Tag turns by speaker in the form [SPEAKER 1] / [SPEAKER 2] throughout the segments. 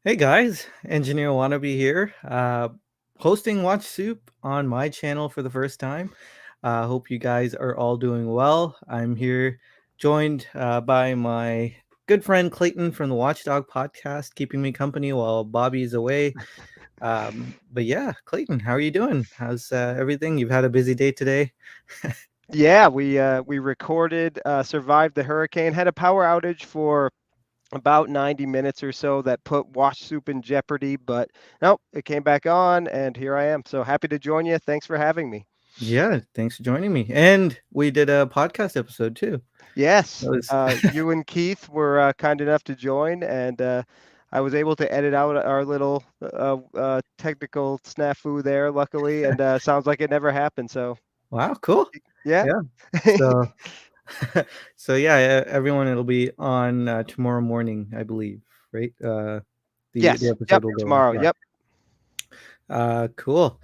[SPEAKER 1] Hey guys, Engineer Wannabe here, hosting Watch Soup on my channel for the first time. Hope you guys are all doing well. I'm here joined by my good friend Clayton from the WatchDog podcast, keeping me company while Bobby's away. But yeah, Clayton, how are you doing? How's everything? You've had a busy day today?
[SPEAKER 2] Yeah, we recorded, survived the hurricane, had a power outage for about 90 minutes or so that put Wash Soup in jeopardy, but nope, it came back on, and here I am. So happy to join you. Thanks for having me.
[SPEAKER 1] Yeah, thanks for joining me. And we did a podcast episode too.
[SPEAKER 2] Yes,
[SPEAKER 1] That was
[SPEAKER 2] you and Keith were kind enough to join, and I was able to edit out our little technical snafu there, luckily, and sounds like it never happened. So
[SPEAKER 1] wow, cool.
[SPEAKER 2] yeah.
[SPEAKER 1] Yeah. So so yeah, everyone, it'll be on tomorrow morning, I believe, right? The
[SPEAKER 2] Yes.
[SPEAKER 1] episode
[SPEAKER 2] Yep.
[SPEAKER 1] will go on.
[SPEAKER 2] Tomorrow.
[SPEAKER 1] Yeah.
[SPEAKER 2] Yep.
[SPEAKER 1] Cool.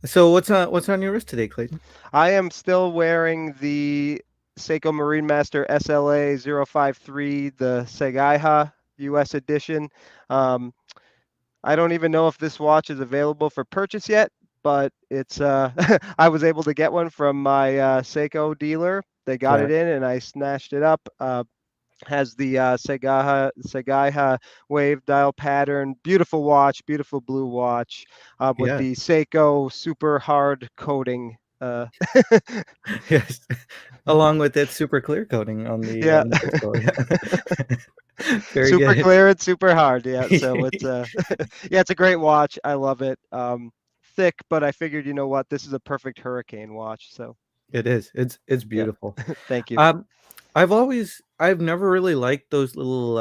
[SPEAKER 1] So what's on your wrist today, Clayton?
[SPEAKER 2] I am still wearing the Seiko Marine Master SLA 053, the Segaiha US edition. Um, I don't even know if this watch is available for purchase yet, but it's I was able to get one from my Seiko dealer. They got
[SPEAKER 1] Yeah.
[SPEAKER 2] it in and I snatched it up. Has the Segaiha wave dial pattern. Beautiful watch, beautiful blue watch with
[SPEAKER 1] Yeah.
[SPEAKER 2] the Seiko super hard coating.
[SPEAKER 1] Yes. Along with its super clear coating on the
[SPEAKER 2] Yeah.
[SPEAKER 1] crystal. Yeah. Very
[SPEAKER 2] Super
[SPEAKER 1] good.
[SPEAKER 2] clear and super hard. Yeah. So it's yeah, it's a great watch. I love it. Thick, but I figured, you know what, this is a perfect hurricane watch. So
[SPEAKER 1] It is. It's
[SPEAKER 2] yeah.
[SPEAKER 1] beautiful.
[SPEAKER 2] Thank you.
[SPEAKER 1] Um, I've never really liked those little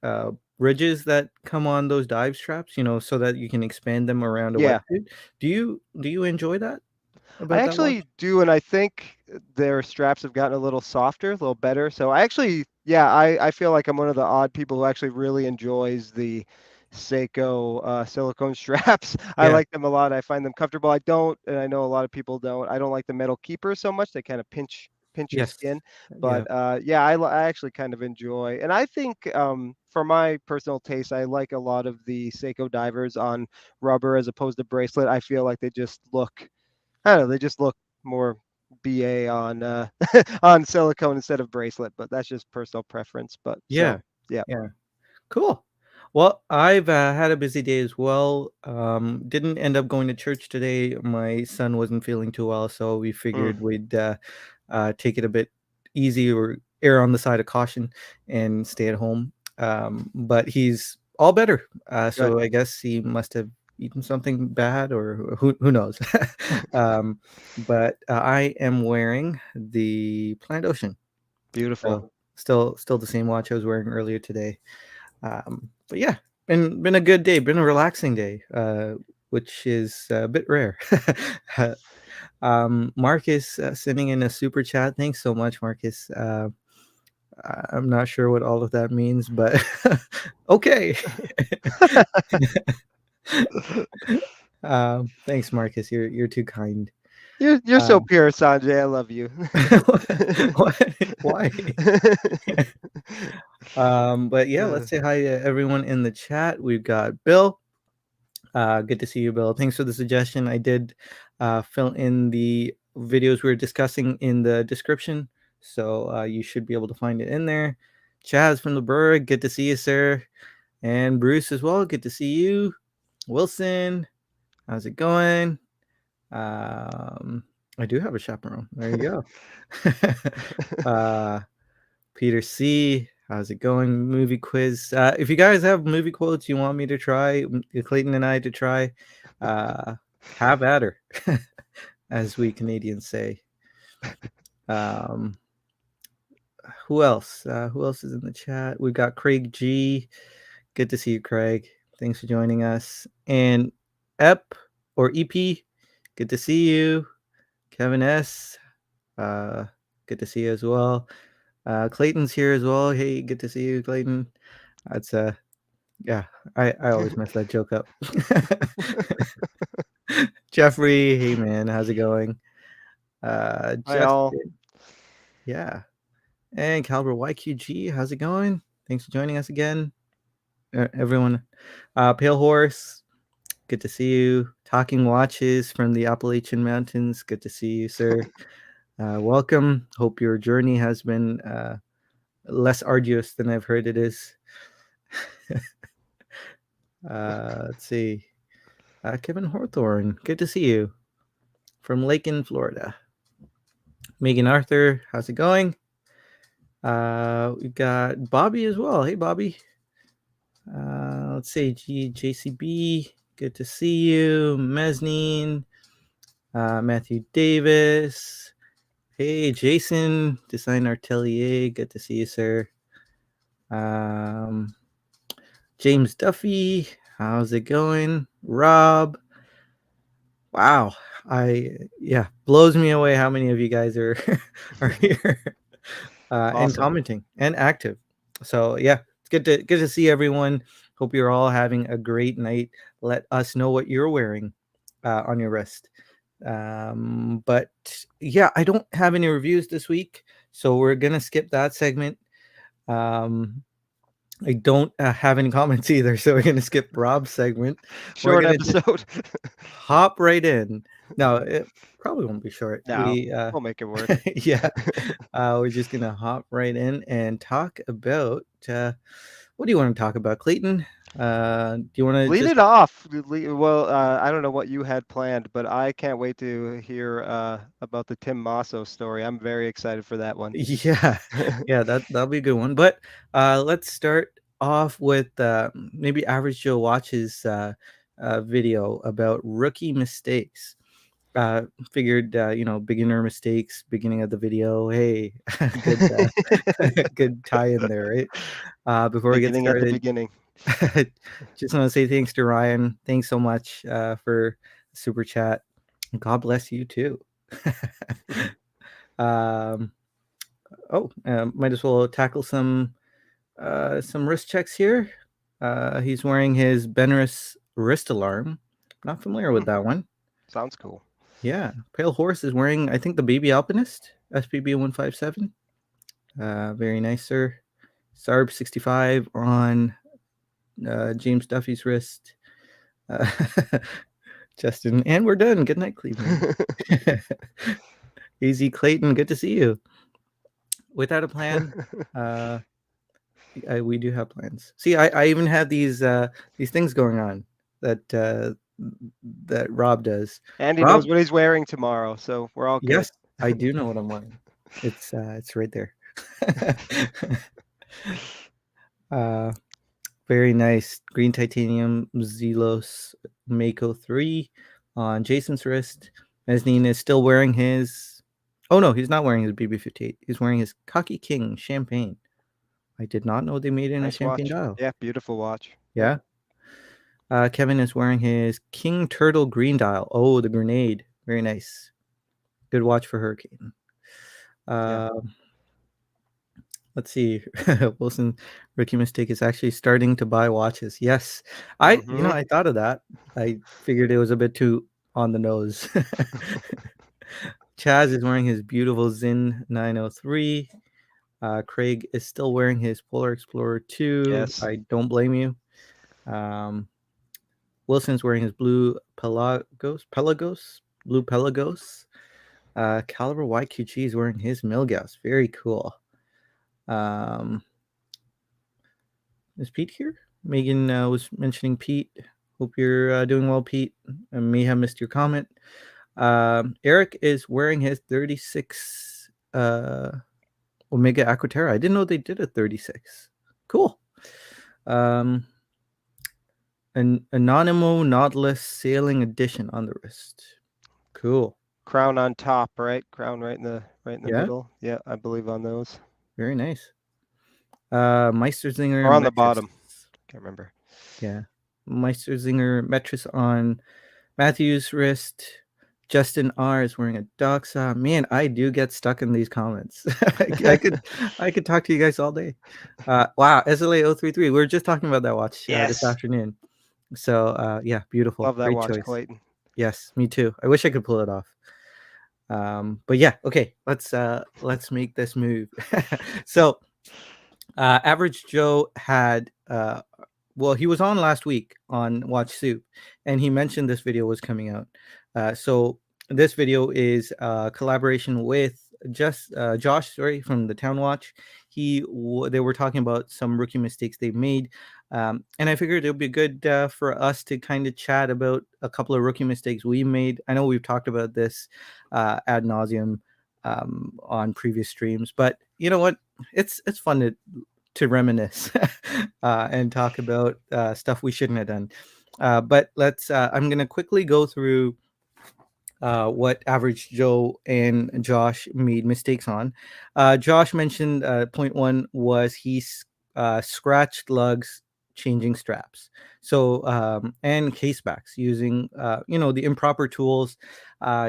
[SPEAKER 1] uh, ridges that come on those dive straps, so that you can expand them around a
[SPEAKER 2] Yeah.
[SPEAKER 1] wetsuit. Do you enjoy that
[SPEAKER 2] I
[SPEAKER 1] about that watch?
[SPEAKER 2] actually do, and I think their straps have gotten a little softer, a little better. So I actually, yeah, I feel like I'm one of the odd people who actually really enjoys the Seiko silicone straps. I
[SPEAKER 1] Yeah.
[SPEAKER 2] like them a lot. I find them comfortable. I don't, and I know a lot of people don't. I don't like the metal keepers so much. They kind of pinch your
[SPEAKER 1] Yes.
[SPEAKER 2] skin.
[SPEAKER 1] Yeah.
[SPEAKER 2] But yeah, I actually kind of enjoy, and I think for my personal taste, I like a lot of the Seiko divers on rubber as opposed to bracelet. I feel like they just look, I don't know, they just look more BA on on silicone instead of bracelet, but that's just personal preference. But
[SPEAKER 1] Yeah.
[SPEAKER 2] so yeah.
[SPEAKER 1] Yeah. Cool. Well, I've had a busy day as well. Didn't end up going to church today. My son wasn't feeling too well, so we
[SPEAKER 2] Mm,
[SPEAKER 1] figured we'd take it a bit easy or err on the side of caution and stay at home. But he's all better.
[SPEAKER 2] good.
[SPEAKER 1] So I guess he must have eaten something bad, or who knows. um, but I am wearing the Plant Ocean.
[SPEAKER 2] Beautiful.
[SPEAKER 1] So still the same watch I was wearing earlier today. But yeah, been a good day, been a relaxing day, which is a bit rare. Marcus sending in a super chat. Thanks so much, Marcus. I'm not sure what all of that means, but okay. Thanks, Marcus. You're too kind.
[SPEAKER 2] You're so
[SPEAKER 1] Um,
[SPEAKER 2] pure, Sanjay. I love you.
[SPEAKER 1] why? But yeah, let's say hi to everyone in the chat. We've got Bill. Good to see you, Bill. Thanks for the suggestion. I did fill in the videos we were discussing in the description, so you should be able to find it in there. Chaz from the Berg, good to see you, sir. And Bruce as well, good to see you. Wilson, how's it going? Um, I do have a chaperone. There you go. uh, Peter C. How's it going? Movie quiz. If you guys have movie quotes you want me to try, Clayton and I to try, uh, have at her, as we Canadians say. Um, who else? Who else is in the chat? We've got Craig G. Good to see you, Craig. Thanks for joining us. And Ep or EP. Good to see you. Kevin S. Uh, Good to see you as well. Clayton's here as well. Hey, good to see you, Clayton. That's yeah, I always mess that joke up. Jeffrey, hey man, how's it going?
[SPEAKER 2] Hi all.
[SPEAKER 1] Justin, yeah. And Caliber YQG, how's it going? Thanks for joining us again. everyone. Pale Horse, good to see you. Talking Watches from the Appalachian Mountains, good to see you, sir. Welcome. Hope your journey has been less arduous than I've heard it is. Let's see. Kevin Hawthorne, good to see you from Lakin, Florida. Megan Arthur, how's it going? We've got Bobby as well. Hey, Bobby. Let's see. JCB, good to see you. Mezzanine, Matthew Davis. Hey, Jason, Design Artelier, good to see you, sir. James Duffy, how's it going? Rob, wow, blows me away how many of you guys are are here and
[SPEAKER 2] Awesome.
[SPEAKER 1] commenting and active. So yeah, it's good to see everyone. Hope you're all having a great night. Let us know what you're wearing on your wrist. But yeah, I don't have any reviews this week, so we're gonna skip that segment. I don't have any comments either, so we're gonna skip Rob's segment. We're
[SPEAKER 2] Short
[SPEAKER 1] gonna just
[SPEAKER 2] episode.
[SPEAKER 1] hop right in. No, it probably won't be short.
[SPEAKER 2] No, we'll make it work.
[SPEAKER 1] Yeah, we're just gonna hop right in and talk about what do you want to talk about, Clayton? Do you want to
[SPEAKER 2] Lead
[SPEAKER 1] just
[SPEAKER 2] it off. Well, I don't know what you had planned, but I can't wait to hear about the Tim Masso story. I'm very excited for that one.
[SPEAKER 1] yeah, yeah, that'll be a good one. But let's start off with maybe Average Joe watches video about rookie mistakes. Figured beginner mistakes, beginning of the video. Hey, good good tie in there, right? Before we get
[SPEAKER 2] Beginning at the
[SPEAKER 1] started,
[SPEAKER 2] beginning.
[SPEAKER 1] just want to say thanks to Ryan. Thanks so much for super chat. God bless you too. um, might as well tackle some wrist checks here. He's wearing his Benris wrist alarm. Not familiar with that one.
[SPEAKER 2] Sounds cool.
[SPEAKER 1] Yeah, Pale Horse is wearing, I think, the Baby Alpinist SPB 157. Very nice, sir. Sarb 65 on James Duffy's wrist. Justin, and we're done. Good night, Cleveland. Easy Clayton, good to see you. Without a plan, we do have plans. See, I even have these things going on that Rob does.
[SPEAKER 2] And he
[SPEAKER 1] Rob,
[SPEAKER 2] knows what he's wearing tomorrow, so we're all good.
[SPEAKER 1] yes, I do know what I'm wearing. It's right there. Very nice green titanium Zelos Mako 3 on Jason's wrist. Mezzanine is still wearing his. Oh no, he's not wearing his BB58. He's wearing his Cocky King Champagne. I did not know they made it in
[SPEAKER 2] Nice
[SPEAKER 1] a champagne
[SPEAKER 2] watch.
[SPEAKER 1] dial.
[SPEAKER 2] Yeah, beautiful watch.
[SPEAKER 1] Yeah. Kevin is wearing his King Turtle green dial. Oh, the grenade. Very nice. Good watch for Hurricane.
[SPEAKER 2] Yeah.
[SPEAKER 1] Let's see. Wilson rookie mistake is actually starting to buy watches. Yes. I thought of that. I figured it was a bit too on the nose. Chaz is wearing his beautiful Zin 903. Craig is still wearing his Polar Explorer 2.
[SPEAKER 2] Yes.
[SPEAKER 1] I don't blame you. Wilson's wearing his blue blue Pelagos. Caliber YQG is wearing his Milgauss. Very cool. Is Pete here? Megan was mentioning Pete. Hope you're doing well, Pete. I may have missed your comment. Eric is wearing his 36 Omega Aquaterra. I didn't know they did a 36. Cool. An Anonimo Nautilus Sailing Edition on the wrist. Cool.
[SPEAKER 2] Crown on top, right? Crown right in the middle. Yeah, I believe on those.
[SPEAKER 1] Very nice. Meisterzinger
[SPEAKER 2] or on the
[SPEAKER 1] Metris.
[SPEAKER 2] bottom. Can't remember.
[SPEAKER 1] Yeah. Meisterzinger Metris on Matthew's wrist. Justin R is wearing a Doxa. Man, I do get stuck in these comments. I could talk to you guys all day. Wow, SLA 033. We were just talking about that watch this afternoon. So yeah, beautiful.
[SPEAKER 2] Love that
[SPEAKER 1] Great
[SPEAKER 2] watch,
[SPEAKER 1] choice.
[SPEAKER 2] Clayton.
[SPEAKER 1] Yes, me too. I wish I could pull it off. But yeah, okay. Let's make this move. So Average Joe had well, he was on last week on Watch Soup, and he mentioned this video was coming out. So this video is a collaboration with just Josh, sorry, from the Town Watch. They were talking about some rookie mistakes they made, and I figured it would be good for us to kind of chat about a couple of rookie mistakes we made. I know we've talked about this ad nauseum on previous streams, but you know what? It's fun to reminisce and talk about stuff we shouldn't have done. But let's. I'm gonna quickly go through what Average Joe and Josh made mistakes on. Josh mentioned point one was scratched lugs changing straps. So and casebacks using the improper tools.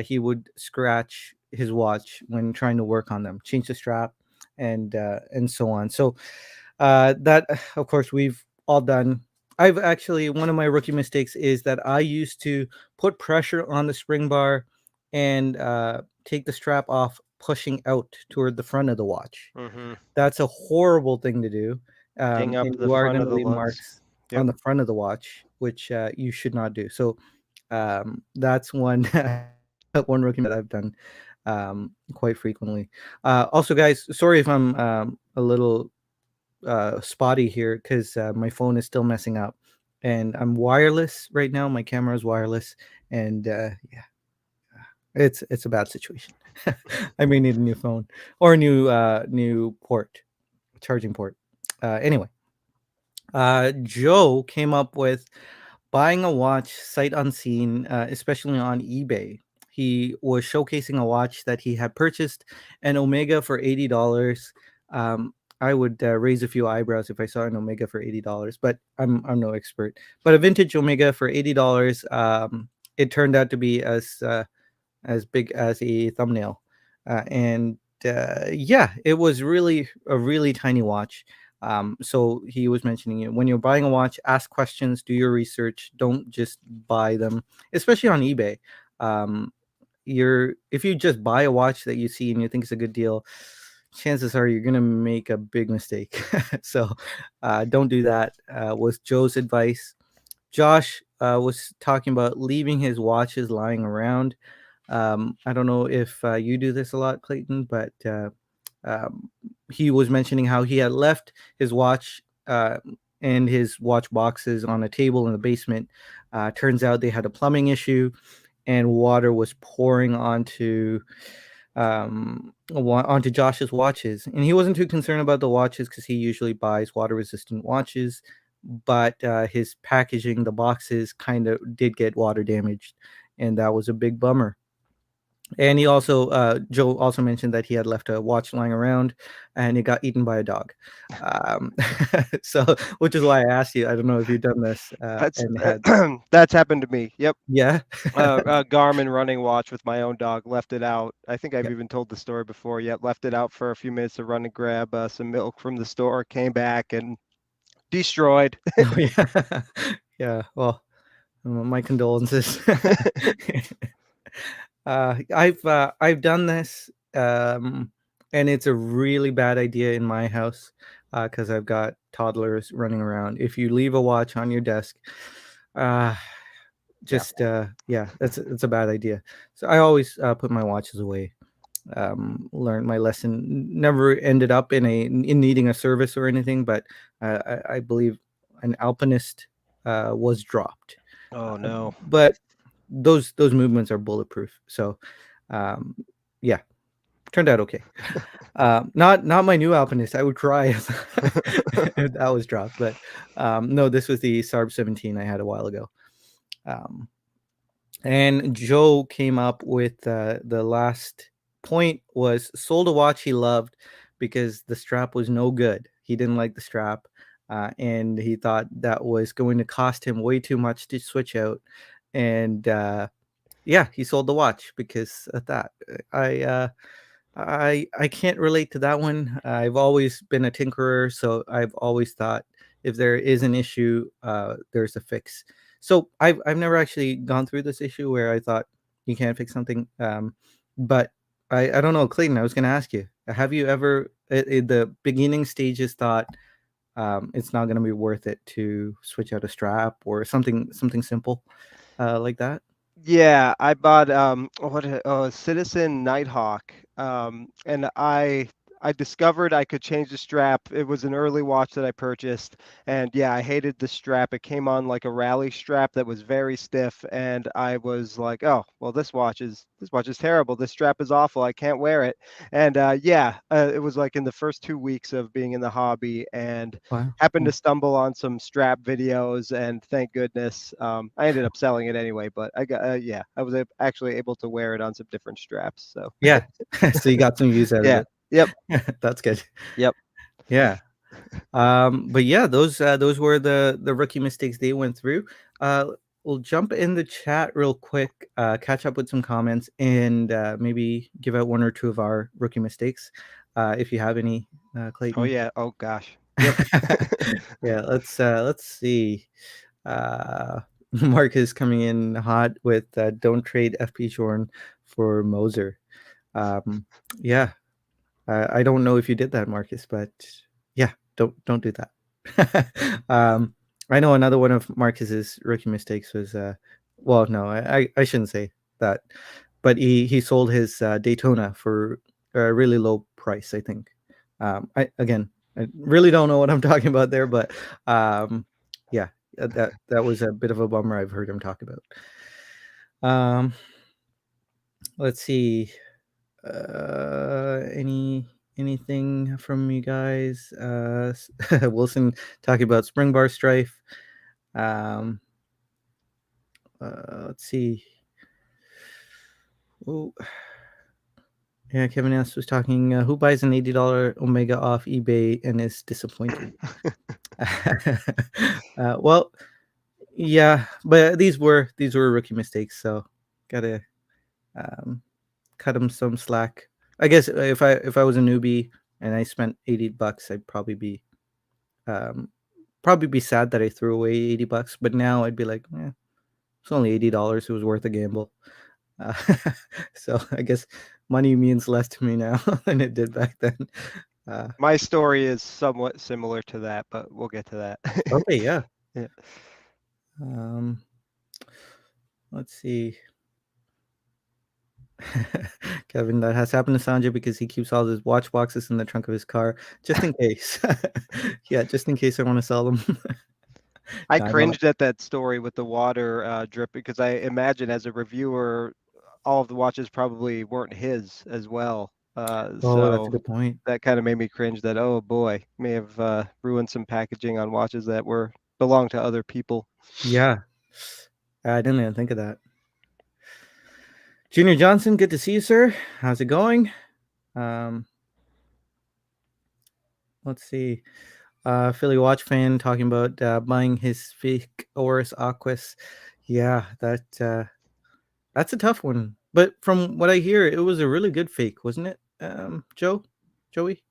[SPEAKER 1] He would scratch his watch when trying to work on them, change the strap, and so on. So that of course we've all done. I've actually one of my rookie mistakes is that I used to put pressure on the spring bar and take the strap off, pushing out toward the front of the watch.
[SPEAKER 2] Mm-hmm.
[SPEAKER 1] That's a horrible thing to do,
[SPEAKER 2] Ding up
[SPEAKER 1] and
[SPEAKER 2] the
[SPEAKER 1] you are
[SPEAKER 2] front
[SPEAKER 1] going
[SPEAKER 2] of
[SPEAKER 1] to
[SPEAKER 2] the
[SPEAKER 1] leave
[SPEAKER 2] lugs.
[SPEAKER 1] marks on
[SPEAKER 2] Yep.
[SPEAKER 1] the front of the watch, which you should not do. So that's one one rookie that I've done quite frequently. Also, guys, sorry if I'm a little spotty here because my phone is still messing up, and I'm wireless right now. My camera is wireless, and yeah, it's a bad situation. I may need a new phone or a new port, charging port. Anyway, Joe came up with buying a watch sight unseen, especially on eBay. He was showcasing a watch that he had purchased, an Omega for $80. I would raise a few eyebrows if I saw an Omega for $80, but I'm no expert. But a vintage Omega for $80, it turned out to be as big as a thumbnail, and yeah, it was really a really tiny watch. So he was mentioning it when you're buying a watch, ask questions, do your research, don't just buy them, especially on eBay. Um, if you just buy a watch that you see and you think it's a good deal, chances are you're gonna make a big mistake. So don't do that. Was Joe's advice. Josh was talking about leaving his watches lying around. I don't know if you do this a lot, Clayton, but um, he was mentioning how he had left his watch and his watch boxes on a table in the basement. Turns out they had a plumbing issue, and water was pouring onto Josh's watches. And he wasn't too concerned about the watches because he usually buys water resistant watches. But his packaging, the boxes, kind of did get water damaged, and that was a big bummer. And he also, Joe also mentioned that he had left a watch lying around, and it got eaten by a dog. Um, so, which is why I asked you. I don't know if you've done this
[SPEAKER 2] That's
[SPEAKER 1] and had,
[SPEAKER 2] that's happened to me. Yep.
[SPEAKER 1] yeah,
[SPEAKER 2] A Garmin running watch with my own dog. Left it out. I think I've
[SPEAKER 1] yeah,
[SPEAKER 2] even told the story before. Yet left it out for a few minutes to run and grab some milk from the store. Came back and destroyed.
[SPEAKER 1] oh, yeah, yeah. Well, my condolences. I've done this, and it's a really bad idea in my house because I've got toddlers running around. If you leave a watch on your desk, uh,
[SPEAKER 2] Yeah.
[SPEAKER 1] just yeah, that's a bad idea. So I always put my watches away. Learned my lesson. Never ended up in needing a service or anything, but I believe an alpinist was dropped.
[SPEAKER 2] Oh no.
[SPEAKER 1] But those movements are bulletproof. So um, yeah, turned out okay. Not my new alpinist. I would cry if that was dropped. But no, this was the Sarb 17 I had a while ago. Um, and Joe came up with the last point was sold a watch he loved because the strap was no good. He didn't like the strap, and he thought that was going to cost him way too much to switch out. And yeah, he sold the watch because of that. I uh, I can't relate to that one. I've always been a tinkerer, so I've always thought if there is an issue, there's a fix. So I've never actually gone through this issue where I thought you can't fix something. But I don't know, Clayton. I was going to ask you: have you ever, at the beginning stages, thought it's not going to be worth it to switch out a strap or something simple like that.
[SPEAKER 2] Yeah, I bought Citizen Nighthawk, and I discovered I could change the strap. It was an early watch that I purchased, and yeah, I hated the strap. It came on like a rally strap that was very stiff, and I was like, oh, well, this watch is terrible. This strap is awful. I can't wear it. And yeah, it was like in the first 2 weeks of being in the hobby, and
[SPEAKER 1] Wow.
[SPEAKER 2] happened to
[SPEAKER 1] Cool.
[SPEAKER 2] stumble on some strap videos, and thank goodness I ended up selling it anyway. But yeah, I was actually able to wear it on some different straps. So
[SPEAKER 1] Yeah. So you got some use out of
[SPEAKER 2] yeah,
[SPEAKER 1] it.
[SPEAKER 2] yep,
[SPEAKER 1] That's good.
[SPEAKER 2] yep.
[SPEAKER 1] Yeah. But yeah, those were the rookie mistakes they went through. We'll jump in the chat real quick, catch up with some comments, and maybe give out one or two of our rookie mistakes, if you have any,
[SPEAKER 2] Oh
[SPEAKER 1] Clayton.
[SPEAKER 2] yeah, oh gosh, yep.
[SPEAKER 1] Yeah, let's see. Mark is coming in hot with don't trade FP Jordan for Moser. Um, yeah, I don't know if you did that, Marcus, but yeah, don't do that. I know another one of Marcus's rookie mistakes was well, no, I shouldn't say that, but he sold his Daytona for a really low price, I think. I really don't know what I'm talking about there, but um, yeah, that was a bit of a bummer. I've heard him talk about. Um, let's see. Anything from you guys? Wilson talking about spring bar strife. Um, let's see. Oh, yeah, Kevin S was talking. Who buys an $80 Omega off eBay and is disappointed? Well, yeah, but these were rookie mistakes, so gotta um, cut them some slack. I guess if I was a newbie and I spent $80, I'd um, probably be sad that I threw away $80. But now I'd be like, it's only $80. It was worth a gamble. Uh, so I guess money means less to me now than it did back then. Uh,
[SPEAKER 2] My story is somewhat similar to that, but we'll get to that.
[SPEAKER 1] okay, yeah.
[SPEAKER 2] Yeah.
[SPEAKER 1] Um, let's see. Kevin, that has happened to Sanjay because he keeps all his watch boxes in the trunk of his car, just in case. Yeah, just in case I want to sell them.
[SPEAKER 2] I
[SPEAKER 1] No, I don't.
[SPEAKER 2] cringed at that story with the water drip because I imagine as a reviewer, all of the watches probably weren't his as well.
[SPEAKER 1] Oh, that's a
[SPEAKER 2] So
[SPEAKER 1] good point.
[SPEAKER 2] that kind of made me cringe that, oh boy, may have ruined some packaging on watches that were belong to other people.
[SPEAKER 1] Yeah, I didn't even think of that. Junior Johnson, good to see you, sir. How's it going? Um, let's see. Philly Watch fan talking about buying his fake Oris Aquas. Yeah, that's a tough one. But from what I hear, it was a really good fake, wasn't it, Joey?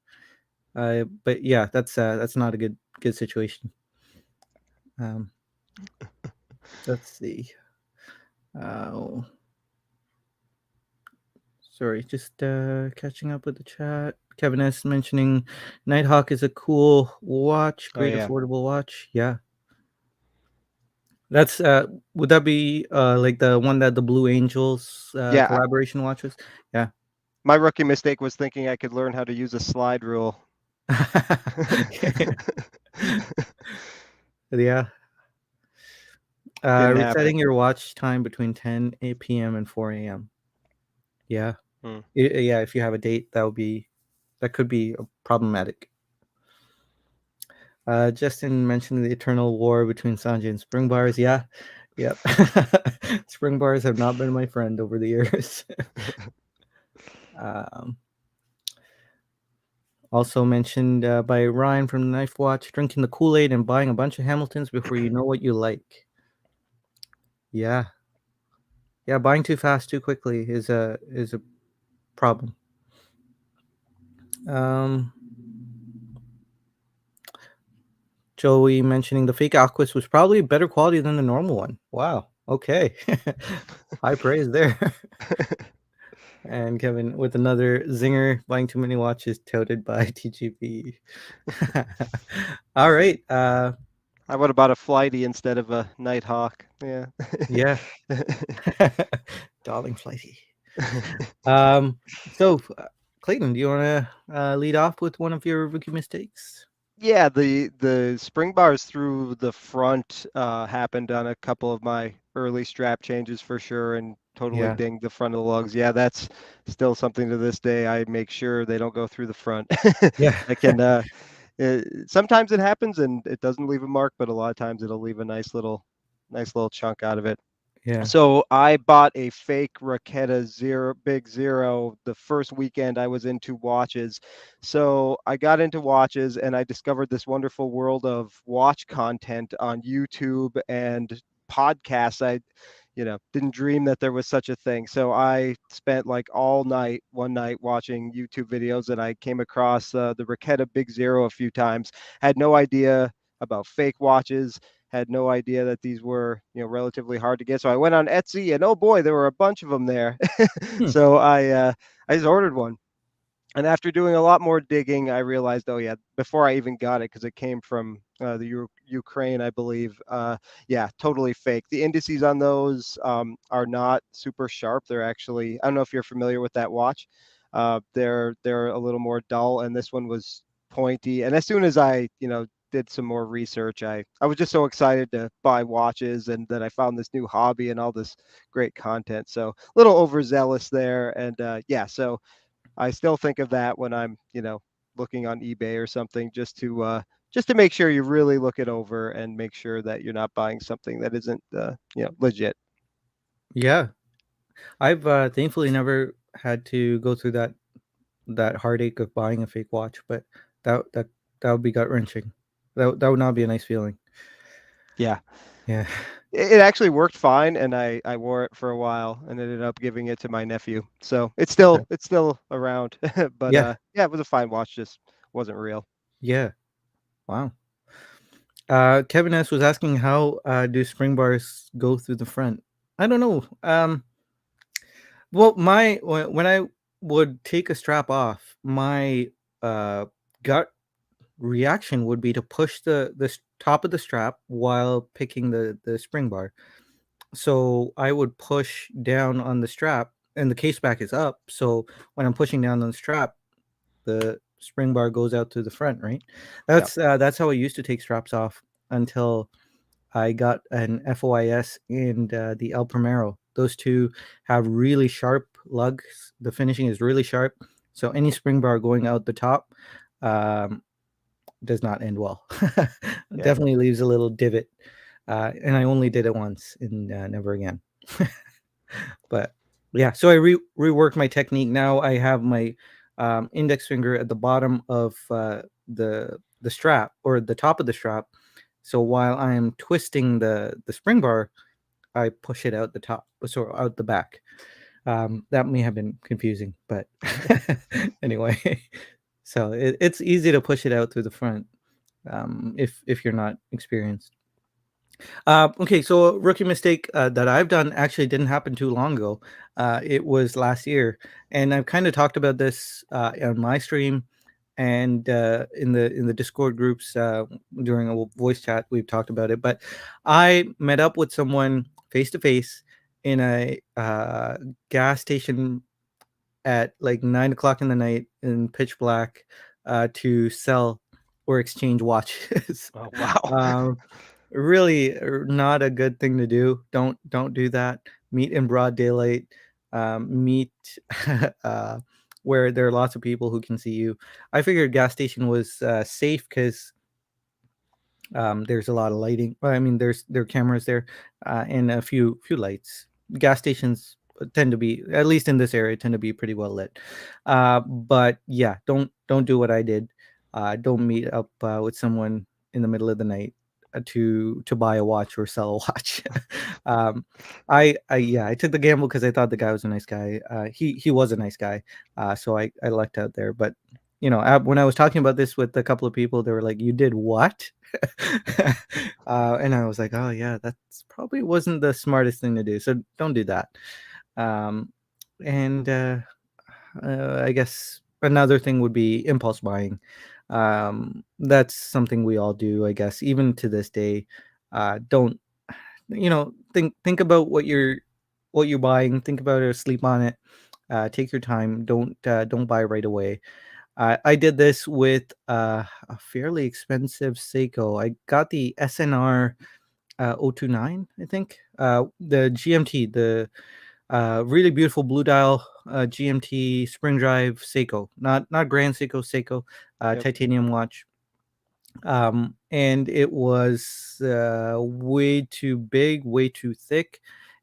[SPEAKER 1] But yeah, that's not a good situation. Um, let's see. Oh, sorry, just catching up with the chat. Kevin S mentioning Nighthawk is a cool watch,
[SPEAKER 2] Oh
[SPEAKER 1] great
[SPEAKER 2] yeah.
[SPEAKER 1] affordable watch. Yeah, that's would that be like the one that the Blue Angels
[SPEAKER 2] Yeah.
[SPEAKER 1] collaboration watches? Yeah.
[SPEAKER 2] My rookie mistake was thinking I could learn how to use a slide rule.
[SPEAKER 1] Yeah.
[SPEAKER 2] Didn't happen.
[SPEAKER 1] Resetting your watch time between 10 p.m. and 4 a.m. Yeah.
[SPEAKER 2] Hmm.
[SPEAKER 1] Yeah, if you have a date, that could be problematic. Justin mentioned the eternal war between Sanjay and spring bars. Yeah. Yep. Spring bars have not been my friend over the years. um, Also mentioned by Ryan from the Knife Watch, drinking the Kool-Aid and buying a bunch of Hamiltons before you know what you like. Yeah. Yeah, buying too fast, too quickly is a problem. Um, Joey mentioning the fake Aquas was probably better quality than the normal one. Wow. Okay. High praise there. And Kevin with another zinger, buying too many watches touted by TGP. All right.
[SPEAKER 2] I would have bought a flighty instead of a Nighthawk. Yeah.
[SPEAKER 1] Yeah. Darling flighty. Um, so, Clayton, do you want to lead off with one of your rookie mistakes?
[SPEAKER 2] Yeah, the spring bars through the front happened on a couple of my early strap changes for sure, and totally
[SPEAKER 1] Yeah.
[SPEAKER 2] dinged the front of the lugs. Yeah, that's still something to this day. I make sure they don't go through the front.
[SPEAKER 1] Yeah.
[SPEAKER 2] I can sometimes it happens and it doesn't leave a mark, but a lot of times it'll leave a nice little chunk out of it.
[SPEAKER 1] Yeah.
[SPEAKER 2] So I bought a fake Raquetta Zero Big Zero the first weekend I was into watches. So I got into watches and I discovered this wonderful world of watch content on YouTube and podcasts. I, didn't dream that there was such a thing. So I spent like all night, one night watching YouTube videos, and I came across the Raquetta Big Zero a few times. Had no idea about fake watches, had no idea that these were relatively hard to get. So I went on Etsy, and oh boy, there were a bunch of them there.
[SPEAKER 1] Hmm.
[SPEAKER 2] So I just ordered one, and after doing a lot more digging, I realized, oh yeah, before I even got it, because it came from the Ukraine, I believe. Yeah, totally fake. The indices on those are not super sharp. They're actually, I don't know if you're familiar with that watch. They're a little more dull, and this one was pointy. And as soon as I did some more research, I was just so excited to buy watches, and that I found this new hobby and all this great content. So a little overzealous there, and yeah, so I still think of that when I'm, looking on eBay or something, just to make sure you really look it over and make sure that you're not buying something that isn't, legit.
[SPEAKER 1] Yeah. I've thankfully never had to go through that heartache of buying a fake watch, but that that that would be gut wrenching. That would not be a nice feeling.
[SPEAKER 2] Yeah,
[SPEAKER 1] Yeah.
[SPEAKER 2] it actually worked fine, and I wore it for a while and ended up giving it to my nephew. So it's still around, but
[SPEAKER 1] Yeah.
[SPEAKER 2] yeah, it was a fine watch, just wasn't real.
[SPEAKER 1] Yeah. Wow. Kevin S was asking how do spring bars go through the front? I don't know. Well, when I would take a strap off, my gut reaction would be to push the top of the strap while picking the spring bar. So I would push down on the strap, and the case back is up. So when I'm pushing down on the strap, the spring bar goes out to the front, right?
[SPEAKER 2] Yeah,
[SPEAKER 1] That's how I used to take straps off until I got an FOIS and the El Primero. Those two have really sharp lugs. The finishing is really sharp. So any spring bar going out the top um, does not end well.
[SPEAKER 2] yeah.
[SPEAKER 1] Definitely leaves a little divot. And I only did it once and never again. But yeah, so I reworked my technique. Now I have my index finger at the bottom of the strap or the top of the strap. So while I am twisting the spring bar, I push it out the top, so out the back. That may have been confusing, but anyway, so it's easy to push it out through the front if you're not experienced. Okay, so a rookie mistake that I've done actually didn't happen too long ago. It was last year, and I've kind of talked about this on my stream and in the Discord groups during a voice chat. We've talked about it, but I met up with someone face to face in a gas station at like 9 o'clock in the night in pitch black to sell or exchange watches.
[SPEAKER 2] Oh wow.
[SPEAKER 1] um, Really not a good thing to do. Don't do that. Meet in broad daylight. Meet uh, where there are lots of people who can see you. I figured gas station was safe because there's a lot of lighting. Well, I mean, there are cameras there and a few lights. Gas stations tend to be, at least in this area, tend to be pretty well lit. But yeah, don't do what I did. Don't meet up with someone in the middle of the night to buy a watch or sell a watch. um, I took the gamble because I thought the guy was a nice guy. He was a nice guy, so I lucked out there. But when I was talking about this with a couple of people, they were like, "You did what?" And I was like, "Oh yeah, that's probably wasn't the smartest thing to do. So don't do that." Um, and I guess another thing would be impulse buying. That's something we all do, I guess, even to this day. Don't think about what you're buying. Think about it, sleep on it. Take your time. Don't buy right away. I did this with a fairly expensive Seiko. I got the SNR 029, I think. The GMT, the really beautiful blue dial GMT spring drive Seiko, not Grand Seiko, Seiko
[SPEAKER 2] Yep.
[SPEAKER 1] titanium watch. And it was way too big, way too thick.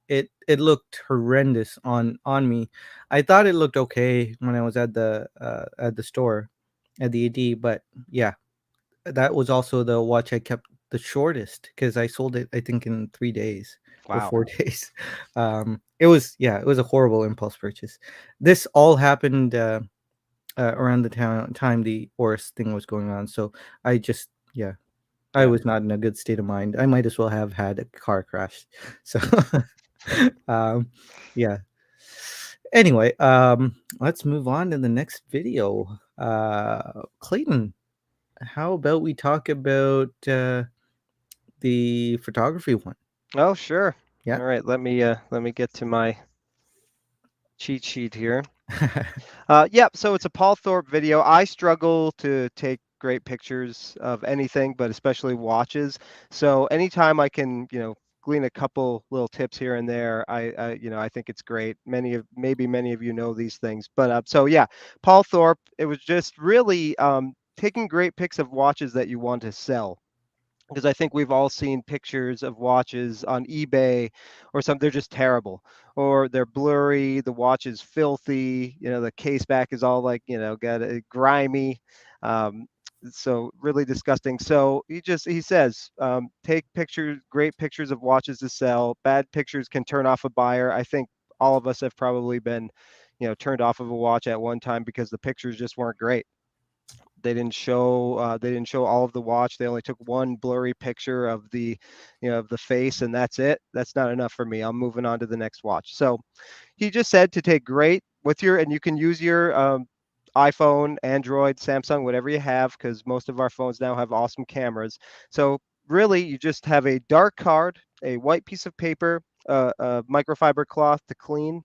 [SPEAKER 1] It looked horrendous on me. I thought it looked okay when I was at the store at the AD, but yeah, that was also the watch I kept the shortest because I sold it, I think, in 3 days or
[SPEAKER 2] Wow.
[SPEAKER 1] 4 days. It was a horrible impulse purchase. This all happened around the time the Oris thing was going on. So I just, yeah, I
[SPEAKER 2] Yeah.
[SPEAKER 1] was not in a good state of mind. I might as well have had a car crash. So, um, yeah. Anyway, let's move on to the next video. Clayton, how about we talk about the photography one?
[SPEAKER 2] Oh, sure.
[SPEAKER 1] Yeah.
[SPEAKER 2] All right. Let me get to my cheat sheet here. Yep. So it's a Paul Thorpe video. I struggle to take great pictures of anything, but especially watches. So anytime I can, glean a couple little tips here and there, I think it's great. Many of you know these things, but so yeah, Paul Thorpe. It was just really taking great pics of watches that you want to sell, because I think we've all seen pictures of watches on eBay or something. They're just terrible, or they're blurry. The watch is filthy. The case back is all like, got a grimy. Um, so really disgusting. So he says, take pictures, great pictures of watches to sell. Bad pictures can turn off a buyer. I think all of us have probably been, turned off of a watch at one time because the pictures just weren't great. They didn't show all of the watch. They only took one blurry picture of the face, and that's it. That's not enough for me. I'm moving on to the next watch. So he just said to take great with and you can use your iPhone, Android, Samsung, whatever you have, because most of our phones now have awesome cameras. So really, you just have a dark card, a white piece of paper, a microfiber cloth to clean,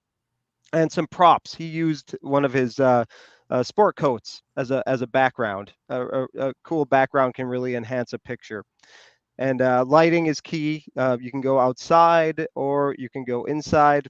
[SPEAKER 2] and some props. He used one of his sport coats as a background. A cool background can really enhance a picture. And lighting is key. You can go outside or you can go inside.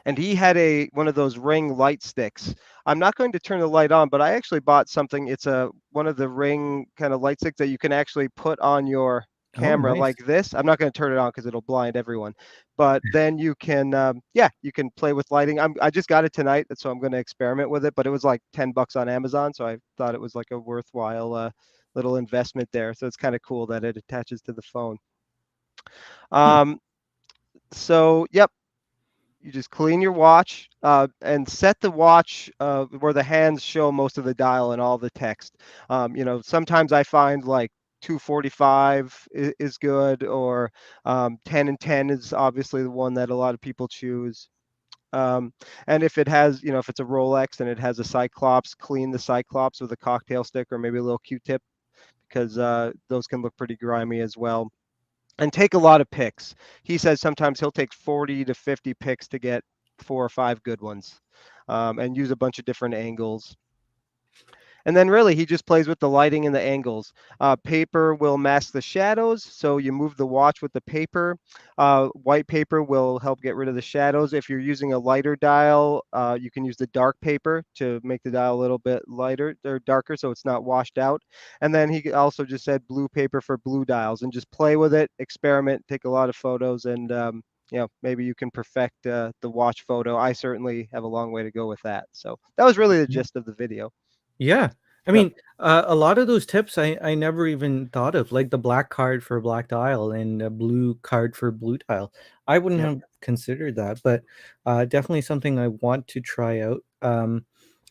[SPEAKER 2] And he had one of those ring light sticks. I'm not going to turn the light on, but I actually bought something. It's a one of the ring kind of light sticks that you can actually put on your
[SPEAKER 1] Oh,
[SPEAKER 2] camera
[SPEAKER 1] nice.
[SPEAKER 2] like this. I'm not going to turn it on because it'll blind everyone. But then you can, yeah, you can play with lighting. I just got it tonight, so I'm going to experiment with it. But it was like $10 on Amazon, so I thought it was like a worthwhile little investment there. So it's kind of cool that it attaches to the phone.
[SPEAKER 1] Hmm.
[SPEAKER 2] Um, so yep, you just clean your watch and set the watch where the hands show most of the dial and all the text. Sometimes I find like 245 is good, or 10 and 10 is obviously the one that a lot of people choose. Um, and if it has, if it's a Rolex and it has a Cyclops, clean the Cyclops with a cocktail stick or maybe a little Q-tip, because those can look pretty grimy as well, and take a lot of picks. He says sometimes he'll take 40 to 50 picks to get 4 or 5 good ones, and use a bunch of different angles. And then really, he just plays with the lighting and the angles. Paper will mask the shadows, so you move the watch with the paper. White paper will help get rid of the shadows. If you're using a lighter dial, you can use the dark paper to make the dial a little bit lighter or darker so it's not washed out. And then he also just said blue paper for blue dials, and just play with it, experiment, take a lot of photos, and maybe you can perfect the watch photo. I certainly have a long way to go with that. So that was really the gist of the video.
[SPEAKER 1] Yeah. I
[SPEAKER 2] Yep.
[SPEAKER 1] mean, a lot of those tips I never even thought of, like the black card for black dial and a blue card for blue dial. I wouldn't
[SPEAKER 2] Yep.
[SPEAKER 1] have considered that, but definitely something I want to try out.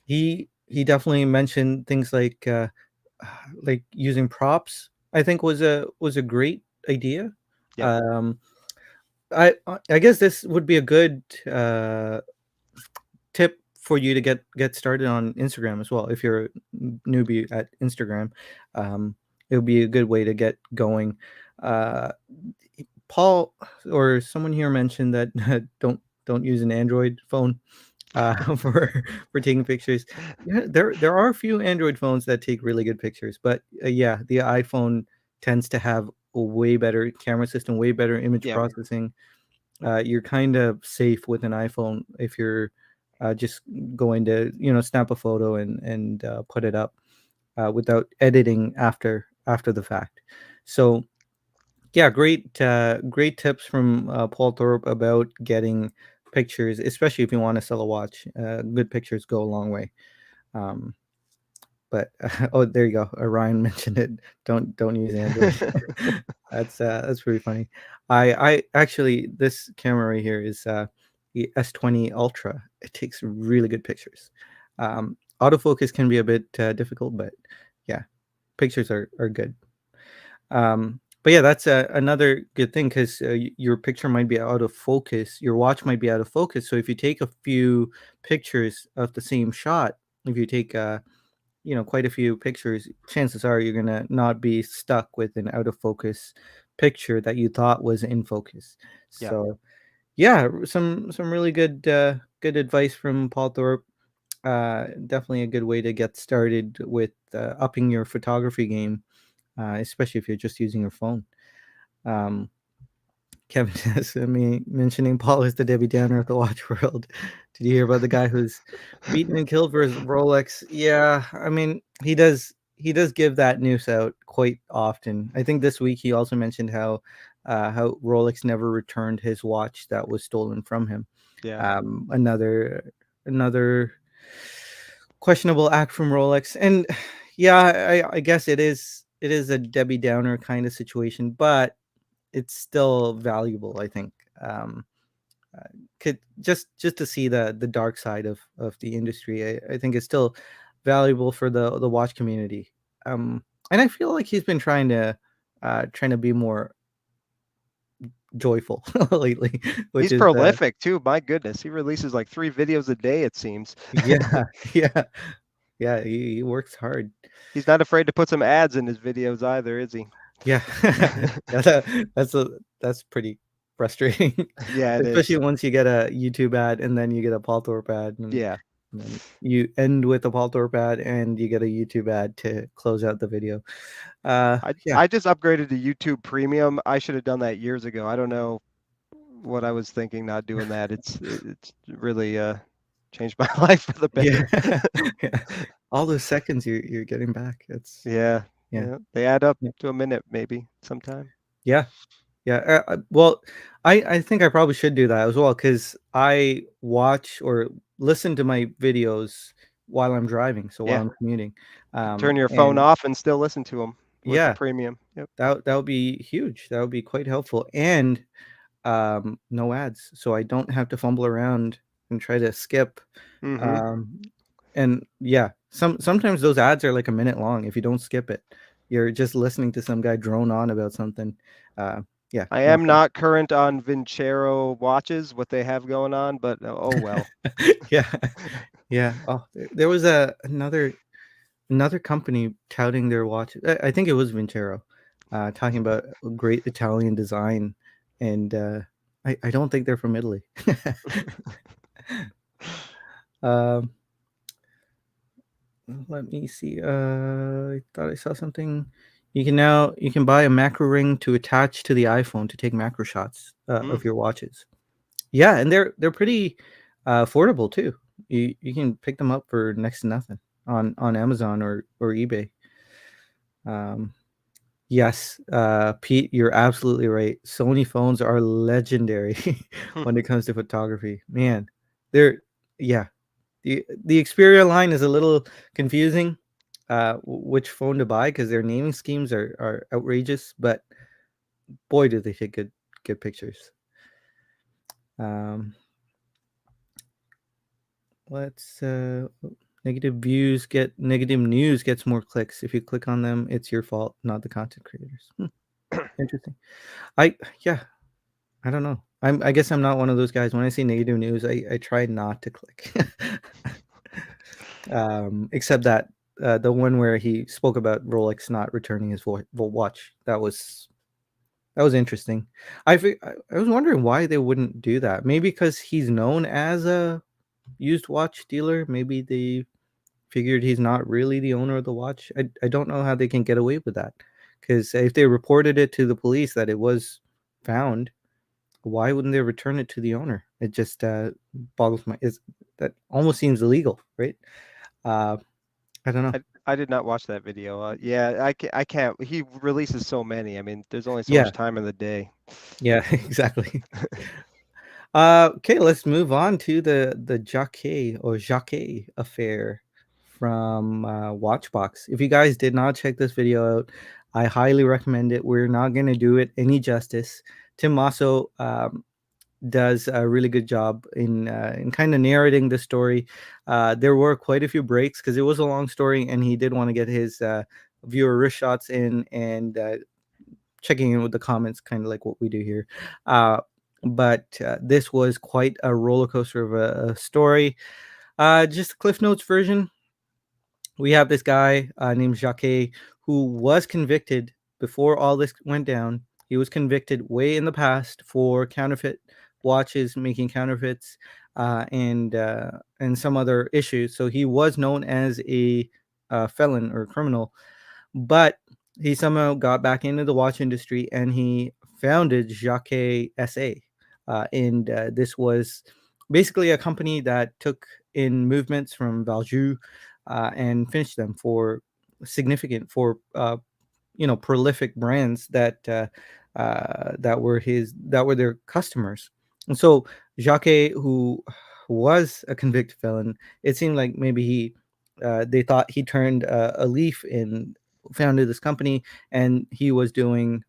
[SPEAKER 1] He definitely mentioned things like using props. I think was a great idea.
[SPEAKER 2] Yep.
[SPEAKER 1] Um, I guess this would be a good tip for you to get started on Instagram as well. If you're a newbie at Instagram, it would be a good way to get going. Uh, Paul or someone here mentioned that don't use an Android phone for taking pictures. Yeah, there are a few Android phones that take really good pictures, but yeah, the iPhone tends to have a way better camera system, way better image
[SPEAKER 2] Yeah.
[SPEAKER 1] processing. You're kind of safe with an iPhone if you're just going to snap a photo and put it up without editing after the fact. So yeah, great tips from Paul Thorpe about getting pictures, especially if you want to sell a watch. Good pictures go a long way. Um, but oh, there you go. Ryan mentioned it. Don't use Android. That's pretty funny. I actually, this camera right here is the S20 Ultra. It takes really good pictures. Autofocus can be a bit difficult, but yeah, pictures are good. But yeah, that's another good thing because your picture might be out of focus. Your watch might be out of focus. So if you take a few pictures of the same shot, if you take quite a few pictures, chances are you're gonna not be stuck with an out of focus picture that you thought was in focus.
[SPEAKER 2] Yeah.
[SPEAKER 1] So yeah, some really good advice from Paul Thorpe. Definitely a good way to get started with upping your photography game, especially if you're just using your phone. Um, Kevin says, I mean, mentioning Paul is the Debbie Downer of the watch world. Did you hear about the guy who's beaten and killed for his Rolex? Yeah, I mean, he does give that news out quite often. I think this week he also mentioned how Rolex never returned his watch that was stolen from him.
[SPEAKER 2] Yeah.
[SPEAKER 1] Another questionable act from Rolex. And yeah, I guess it is a Debbie Downer kind of situation, but it's still valuable, I think. Uh, could just to see the dark side of the industry, I think it's still valuable for the watch community. And I feel like he's been trying to be more joyful lately, which
[SPEAKER 2] He's
[SPEAKER 1] is
[SPEAKER 2] prolific too. My goodness, he releases like 3 videos a day, it seems.
[SPEAKER 1] yeah, yeah, yeah. He works hard.
[SPEAKER 2] He's not afraid to put some ads in his videos either, is he?
[SPEAKER 1] Yeah, yeah. That's pretty frustrating,
[SPEAKER 2] Yeah, it
[SPEAKER 1] especially
[SPEAKER 2] is.
[SPEAKER 1] once you get a YouTube ad and then you get a Paul Thorpe ad,
[SPEAKER 2] Yeah.
[SPEAKER 1] and then you end with a Paul Thorpe ad and you get a YouTube ad to close out the video. Yeah,
[SPEAKER 2] I just upgraded to YouTube Premium. I should have done that years ago. I don't know what I was thinking not doing that. It's really changed my life for the
[SPEAKER 1] yeah,
[SPEAKER 2] better.
[SPEAKER 1] yeah. All those seconds you're getting back. It's
[SPEAKER 2] Yeah.
[SPEAKER 1] yeah,
[SPEAKER 2] Yeah. They add up
[SPEAKER 1] yeah,
[SPEAKER 2] to a minute maybe sometime.
[SPEAKER 1] yeah. Yeah, well, I think I probably should do that as well because I watch or listen to my videos while I'm driving, so while
[SPEAKER 2] Yeah.
[SPEAKER 1] I'm commuting,
[SPEAKER 2] Turn your phone
[SPEAKER 1] and
[SPEAKER 2] off and still listen to them with the
[SPEAKER 1] yeah,
[SPEAKER 2] premium. Yep.
[SPEAKER 1] that would be huge. That would be quite helpful, and no ads, so I don't have to fumble around and try to skip.
[SPEAKER 2] Mm-hmm.
[SPEAKER 1] Um, and yeah, sometimes those ads are like a minute long. If you don't skip it, you're just listening to some guy drone on about something. Uh, yeah,
[SPEAKER 2] I
[SPEAKER 1] no
[SPEAKER 2] am
[SPEAKER 1] fun.
[SPEAKER 2] not current on Vincero watches, what they have going on, but oh well.
[SPEAKER 1] Yeah, yeah. Oh, there was another company touting their watch. I think it was Vincero, talking about great Italian design, and I don't think they're from Italy. um, Let me see. I thought I saw something. You can buy a macro ring to attach to the iPhone to take macro shots
[SPEAKER 2] Mm.
[SPEAKER 1] of your watches. Yeah, and they're pretty affordable too. You can pick them up for next to nothing on Amazon or eBay. Um, yes, Pete, you're absolutely right. Sony phones are legendary when it comes to photography. Man, they're yeah. The Xperia line is a little confusing. Which phone to buy because their naming schemes are outrageous, but boy, do they take good pictures. Um, let's negative views get negative news gets more clicks. If you click on them, it's your fault, not the content creators. Interesting. I yeah. I don't know. I guess I'm not one of those guys. When I see negative news, I try not to click. Except that the one where he spoke about Rolex not returning his watch. That was interesting. I was wondering why they wouldn't do that. Maybe because he's known as a used watch dealer. Maybe they figured he's not really the owner of the watch. I don't know how they can get away with that. Because if they reported it to the police that it was found, why wouldn't they return it to the owner? It just boggles my. That almost seems illegal, right? Uh, I don't know.
[SPEAKER 2] I did not watch that video. Yeah, I can't. He releases so many. I mean, there's only so
[SPEAKER 1] Yeah,
[SPEAKER 2] much time in the day.
[SPEAKER 1] yeah, exactly. Okay, let's move on to the Jaquet affair from WatchBox. If you guys did not check this video out, I highly recommend it. We're not going to do it any justice. Tim Masso does a really good job in kind of narrating the story. There were quite a few breaks because it was a long story, and he did want to get his viewer wrist shots in and checking in with the comments, kind of like what we do here. But this was quite a roller coaster of a story. Just Cliff Notes version. We have this guy named Jaquet who was convicted before all this went down. He was convicted way in the past for counterfeit watches, making counterfeits, and some other issues. So he was known as a felon or criminal, but he somehow got back into the watch industry and he founded Jaquet SA. And this was basically a company that took in movements from Valjoux and finished them for significant, for prolific brands that were their customers. And so Jacquet, who was a convicted felon, it seemed like maybe they thought he turned a leaf and founded this company, and he was doing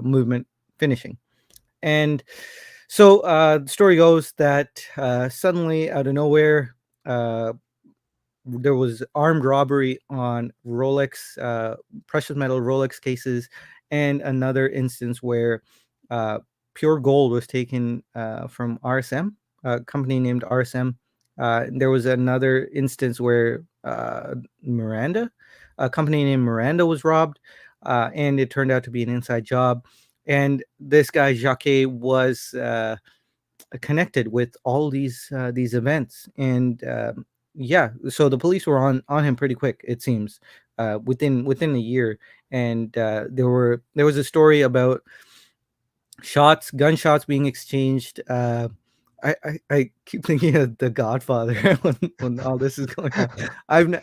[SPEAKER 1] movement finishing. And so the story goes that suddenly out of nowhere, there was armed robbery on Rolex, precious metal Rolex cases, and another instance where pure gold was taken from RSM, a company named RSM. There was another instance where Miranda, a company named Miranda, was robbed, and it turned out to be an inside job. And this guy Jacquet was connected with all these events, and yeah, so the police were on him pretty quick, it seems, within a year. And there was a story about gunshots being exchanged. I keep thinking of The Godfather when all this is going on.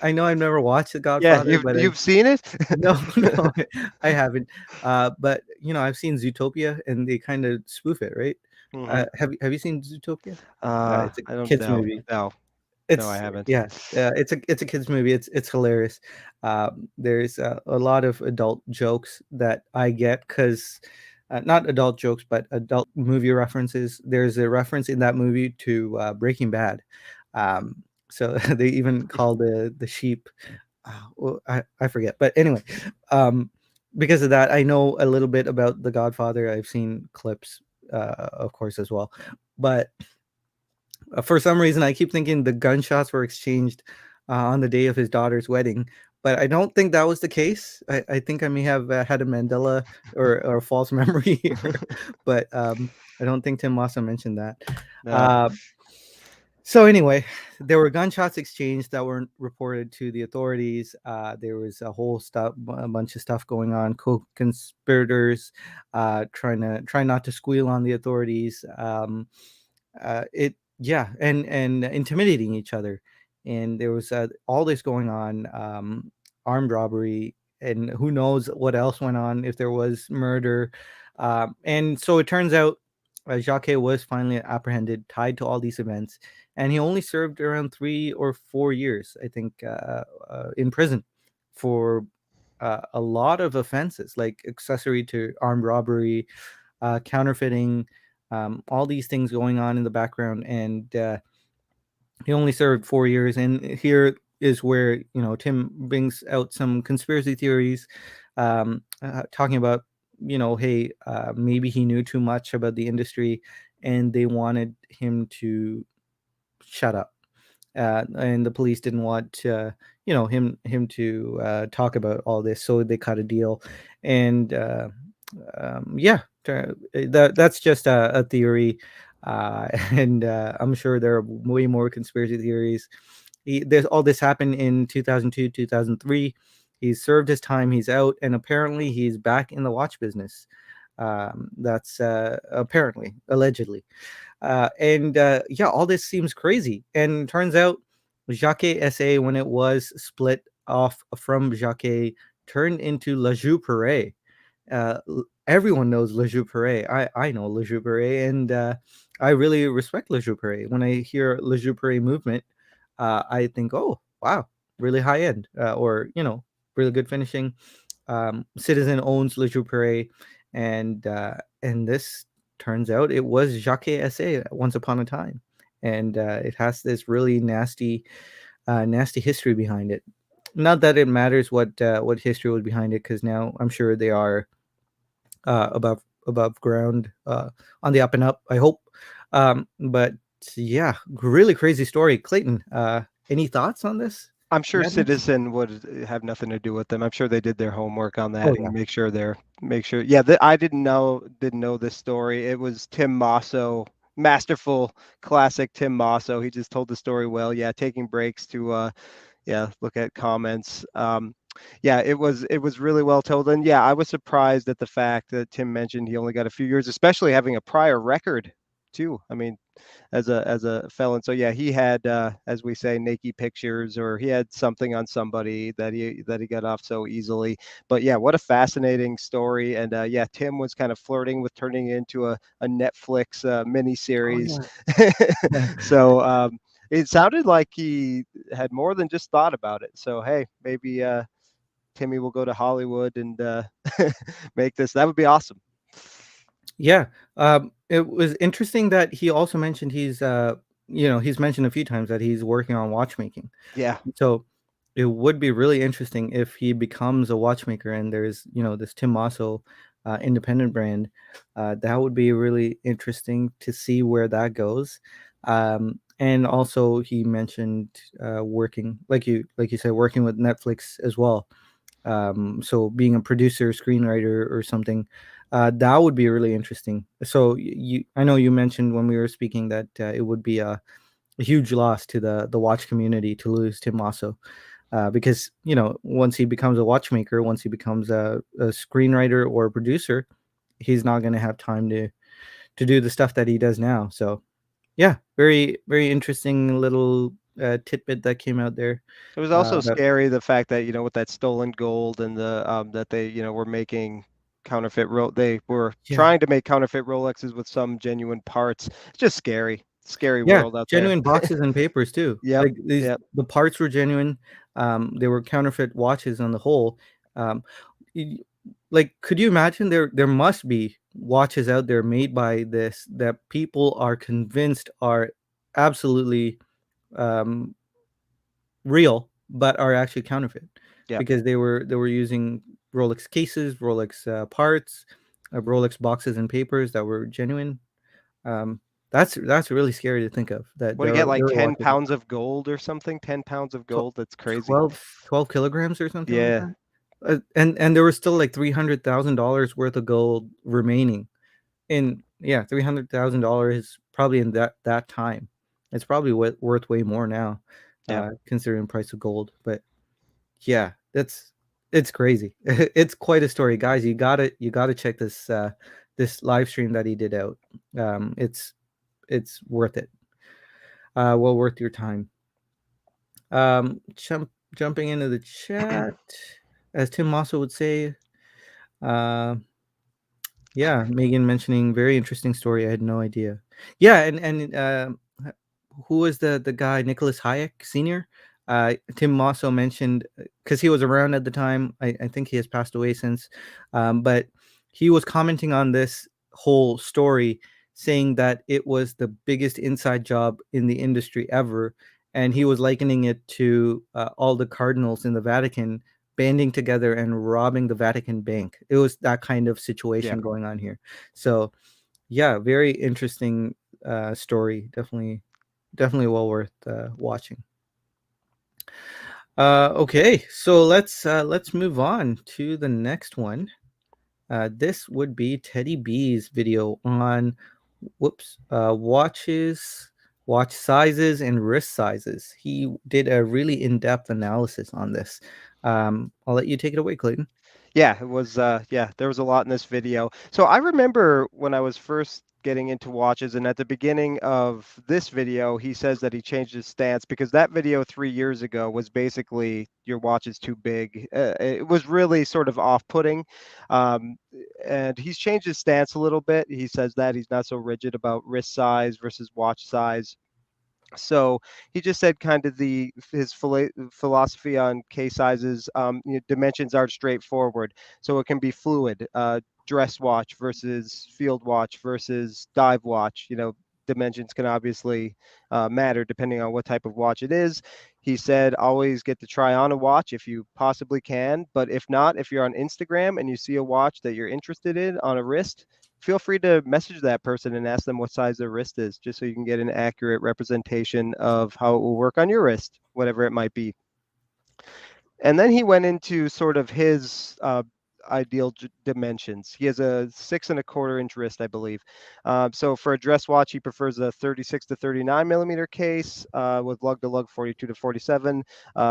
[SPEAKER 1] I know I've never watched The
[SPEAKER 2] Yeah,
[SPEAKER 1] Godfather, but
[SPEAKER 2] you've seen it?
[SPEAKER 1] no, no, I haven't. But I've seen Zootopia, and they kind of spoof it, right?
[SPEAKER 2] Hmm.
[SPEAKER 1] Have you seen Zootopia? It's a
[SPEAKER 2] I don't
[SPEAKER 1] kids
[SPEAKER 2] know.
[SPEAKER 1] movie.
[SPEAKER 2] No, no, I
[SPEAKER 1] It's
[SPEAKER 2] haven't.
[SPEAKER 1] Yeah, it's a kids movie. It's hilarious. There's a lot of adult jokes that I get because not adult jokes, but adult movie references. There's a reference in that movie to Breaking Bad. So they even call the sheep. Well, I forget, but anyway, um, because of that, I know a little bit about The Godfather. I've seen clips, of course, as well, but for some reason, I keep thinking the gunshots were exchanged on the day of his daughter's wedding, but I don't think that was the case. I think I may have had a Mandela or a false memory here, but I don't think Tim Massa mentioned that.
[SPEAKER 2] No.
[SPEAKER 1] Uh, so anyway, there were gunshots exchanged that weren't reported to the authorities. There was a bunch of stuff going on. Co-conspirators trying not to squeal on the authorities. It Yeah, and intimidating each other. And there was all this going on, armed robbery, and who knows what else went on, if there was murder. And so it turns out Jacques was finally apprehended, tied to all these events, and he only served around 3 or 4 years, I think, in prison for a lot of offenses like accessory to armed robbery, counterfeiting, all these things going on in the background. And he only served 4 years. And here is where Tim brings out some conspiracy theories, talking about hey, maybe he knew too much about the industry, and they wanted him to shut up. And the police didn't want him to talk about all this, so they cut a deal. And yeah, that's just a theory, and I'm sure there are way more conspiracy theories. There's all this happened in 2002, 2003. He's served his time, he's out, and apparently he's back in the watch business. That's apparently, allegedly. And yeah, all this seems crazy. And turns out Jaquet SA, when it was split off from Jaquet, turned into La Joux. Everyone knows Le Joux. I know Le Joux, and I really respect Le Joux. When I hear Le Joux movement, I think, oh wow, really high end, or really good finishing. Citizen owns Le Joux, and this turns out it was Jaquet SA once upon a time, and it has this really nasty history behind it. Not that it matters what history was behind it, because now I'm sure they are above ground, on the up and up, I hope. But yeah, really crazy story. Clayton, any thoughts on this
[SPEAKER 2] I'm sure
[SPEAKER 1] madness?
[SPEAKER 2] Citizen would have nothing to do with them. I'm sure they did their homework on
[SPEAKER 1] Oh
[SPEAKER 2] that
[SPEAKER 1] yeah.
[SPEAKER 2] and make sure. Yeah, I didn't know this story. It was Tim Mosso, masterful, classic Tim Mosso. He just told the story well. Yeah, taking breaks to look at comments. Yeah, it was really well told. And yeah, I was surprised at the fact that Tim mentioned he only got a few years, especially having a prior record too. I mean, as a felon. So yeah, he had, as we say, naked pictures, or he had something on somebody that he got off so easily. But yeah, what a fascinating story. And yeah, Tim was kind of flirting with turning it into a Netflix mini
[SPEAKER 1] Oh
[SPEAKER 2] series.
[SPEAKER 1] yeah. Yeah.
[SPEAKER 2] So it sounded like he had more than just thought about it. So hey, maybe Timmy will go to Hollywood and make this. That would be awesome.
[SPEAKER 1] Yeah. It was interesting that he also mentioned he's mentioned a few times that he's working on watchmaking.
[SPEAKER 2] Yeah,
[SPEAKER 1] So it would be really interesting if he becomes a watchmaker and there's, this Tim Mosso independent brand. That would be really interesting to see where that goes. And also he mentioned working, like you said, working with Netflix as well. So being a producer, screenwriter, or something, that would be really interesting. So I know you mentioned when we were speaking that it would be a huge loss to the watch community to lose Tim Mosso, because once he becomes a watchmaker, once he becomes a screenwriter or a producer, he's not going to have time to do the stuff that he does now. So yeah, very very interesting little tidbit that came out there.
[SPEAKER 2] it was also
[SPEAKER 1] About
[SPEAKER 2] scary, the fact that, with that stolen gold, and the that they, were making they were
[SPEAKER 1] yeah.
[SPEAKER 2] trying to make counterfeit Rolexes with some genuine parts. It's just scary. Scary
[SPEAKER 1] Yeah,
[SPEAKER 2] world out there.
[SPEAKER 1] genuine boxes and papers too.
[SPEAKER 2] Yep.
[SPEAKER 1] Like
[SPEAKER 2] Yep.
[SPEAKER 1] the parts were genuine. They were counterfeit watches on the whole. Um, y- like, could you imagine there must be watches out there made by this that people are convinced are absolutely um, real, but are actually counterfeit,
[SPEAKER 2] Yep.
[SPEAKER 1] because they were using Rolex cases, Rolex parts, Rolex boxes and papers that were genuine. Um, that's really scary to think of, that
[SPEAKER 2] What do you get, like
[SPEAKER 1] there are
[SPEAKER 2] 10
[SPEAKER 1] watches
[SPEAKER 2] pounds of gold or something? 10 pounds of
[SPEAKER 1] tw-
[SPEAKER 2] gold? That's crazy.
[SPEAKER 1] 12 kilograms or something like
[SPEAKER 2] Yeah.
[SPEAKER 1] that. And there was still like $300,000 worth of gold remaining. In Yeah, $300,000 probably in that time. It's probably worth way more now,
[SPEAKER 2] Yep.
[SPEAKER 1] considering the price of gold. But yeah, it's crazy. It's quite a story, guys. You gotta check this live stream that he did out. It's worth it. Well worth your time. Jumping into the chat, as Tim Mosso would say. Uh, yeah, Megan mentioning very interesting story. I had no idea. Yeah, and who was the guy? Nicholas Hayek Senior. Tim Mosso mentioned, because he was around at the time. I think he has passed away since, but he was commenting on this whole story, saying that it was the biggest inside job in the industry ever, and he was likening it to all the cardinals in the Vatican banding together and robbing the Vatican Bank. It was that kind of
[SPEAKER 2] Yeah.
[SPEAKER 1] situation going on here. So yeah, very interesting story. Definitely well worth watching. Okay, so let's move on to the next one. This would be Teddy B's video on watches, watch sizes, and wrist sizes. He did a really in-depth analysis on this. I'll let you take it away, Clayton.
[SPEAKER 2] Yeah, it was yeah, there was a lot in this video. So I remember when I was first getting into watches, and at the beginning of this video, he says that he changed his stance because that video 3 years ago was basically your watch is too big. It was really sort of off-putting. Um, and he's changed his stance a little bit. He says that he's not so rigid about wrist size versus watch size. So he just said kind of his philosophy on case sizes. Dimensions are straightforward, so it can be fluid. Dress watch versus field watch versus dive watch. Dimensions can obviously matter depending on what type of watch it is. He said always get to try on a watch if you possibly can, but if not, if you're on Instagram and you see a watch that you're interested in on a wrist, feel free to message that person and ask them what size their wrist is, just so you can get an accurate representation of how it will work on your wrist, whatever it might be. And then he went into sort of his ideal dimensions. He has a 6.25 inch wrist, I believe. So for a dress watch, he prefers a 36 to 39 millimeter case with lug to lug 42 to 47,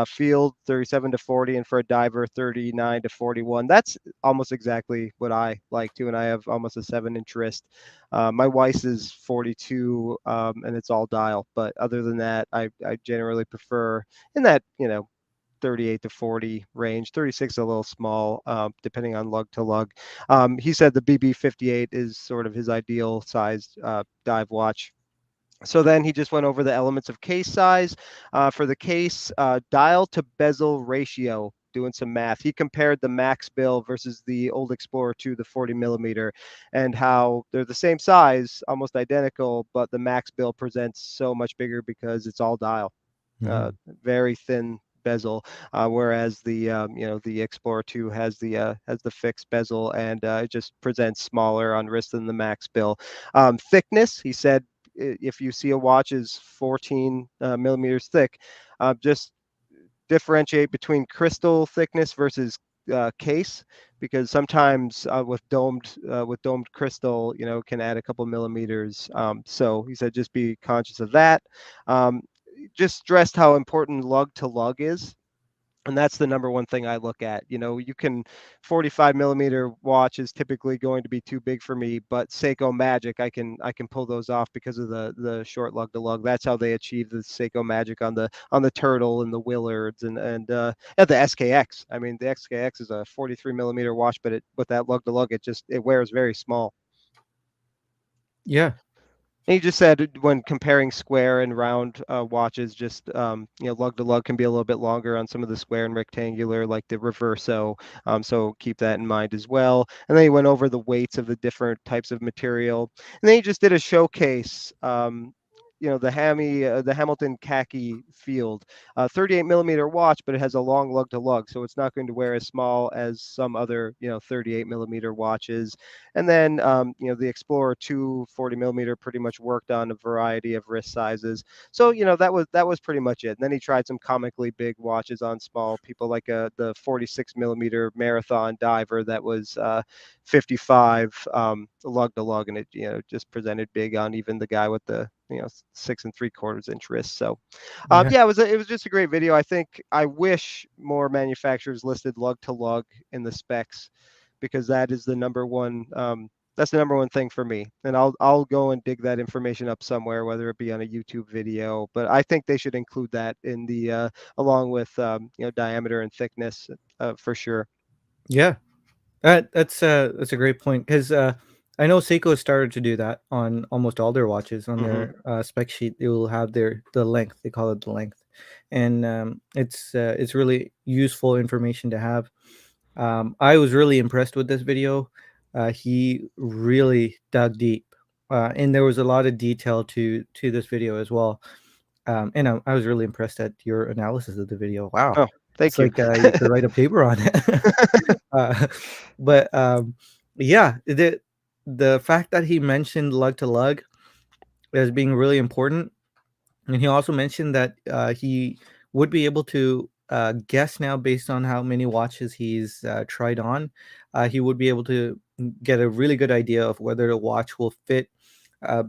[SPEAKER 2] field 37 to 40, and for a diver 39 to 41. That's almost exactly what I like too, and I have almost a 7-inch wrist. My wife's is 42, and it's all dial. But other than that, I generally prefer in that 38 to 40 range. 36 a little small, depending on lug to lug. He said the BB58 is sort of his ideal sized dive watch. So then he just went over the elements of case size. For the case, dial to bezel ratio, doing some math. He compared the Max Bill versus the old Explorer 2, the 40 millimeter, and how they're the same size, almost identical, but the Max Bill presents so much bigger because it's all dial.
[SPEAKER 1] Mm-hmm.
[SPEAKER 2] Very thin bezel, whereas the Explorer 2 has the fixed bezel, and it just presents smaller on wrist than the Max Bill. Thickness, he said, if you see a watch is 14 millimeters thick, just differentiate between crystal thickness versus case, because sometimes with domed crystal, can add a couple millimeters. So he said just be conscious of that. Um, just stressed how important lug to lug is, and that's the number one thing I look at. You can 45 millimeter watch is typically going to be too big for me, but Seiko Magic, I can pull those off because of the short lug to lug. That's how they achieve the Seiko Magic on the Turtle and the Willards and the SKX. I mean, the SKX is a 43 millimeter watch, but with that lug to lug, it wears very small.
[SPEAKER 1] Yeah.
[SPEAKER 2] And he just said when comparing square and round watches, just lug to lug can be a little bit longer on some of the square and rectangular, like the Reverso. So keep that in mind as well. And then he went over the weights of the different types of material. And then he just did a showcase. The Hamilton khaki field, 38 millimeter watch, but it has a long lug to lug, so it's not going to wear as small as some other 38 millimeter watches. And then, the Explorer 2 40 millimeter pretty much worked on a variety of wrist sizes. So, that was pretty much it. And then he tried some comically big watches on small people, like the 46 millimeter Marathon diver that was 55 lug to lug, and it just presented big on even the guy with the 6.75 inch wrist. So
[SPEAKER 1] Yeah.
[SPEAKER 2] yeah, it was just a great video. I wish more manufacturers listed lug to lug in the specs, because that's the number one thing for me. And I'll go and dig that information up somewhere, whether it be on a YouTube video. But I think they should include that in the along with diameter and thickness for sure.
[SPEAKER 1] Yeah. That's a great point because I know Seiko started to do that on almost all their watches. On
[SPEAKER 2] Hmm.
[SPEAKER 1] their spec sheet, they will have the length. They call it the length, and it's really useful information to have. I was really impressed with this video. He really dug deep, and there was a lot of detail to this video as well. And I was really impressed at your analysis of the video. Wow.
[SPEAKER 2] Oh, Thank
[SPEAKER 1] It's
[SPEAKER 2] you.
[SPEAKER 1] like you could write a paper on it. uh, but yeah, the fact that he mentioned lug to lug as being really important, and he also mentioned that he would be able to guess now based on how many watches he's tried on. He would be able to get a really good idea of whether the watch will fit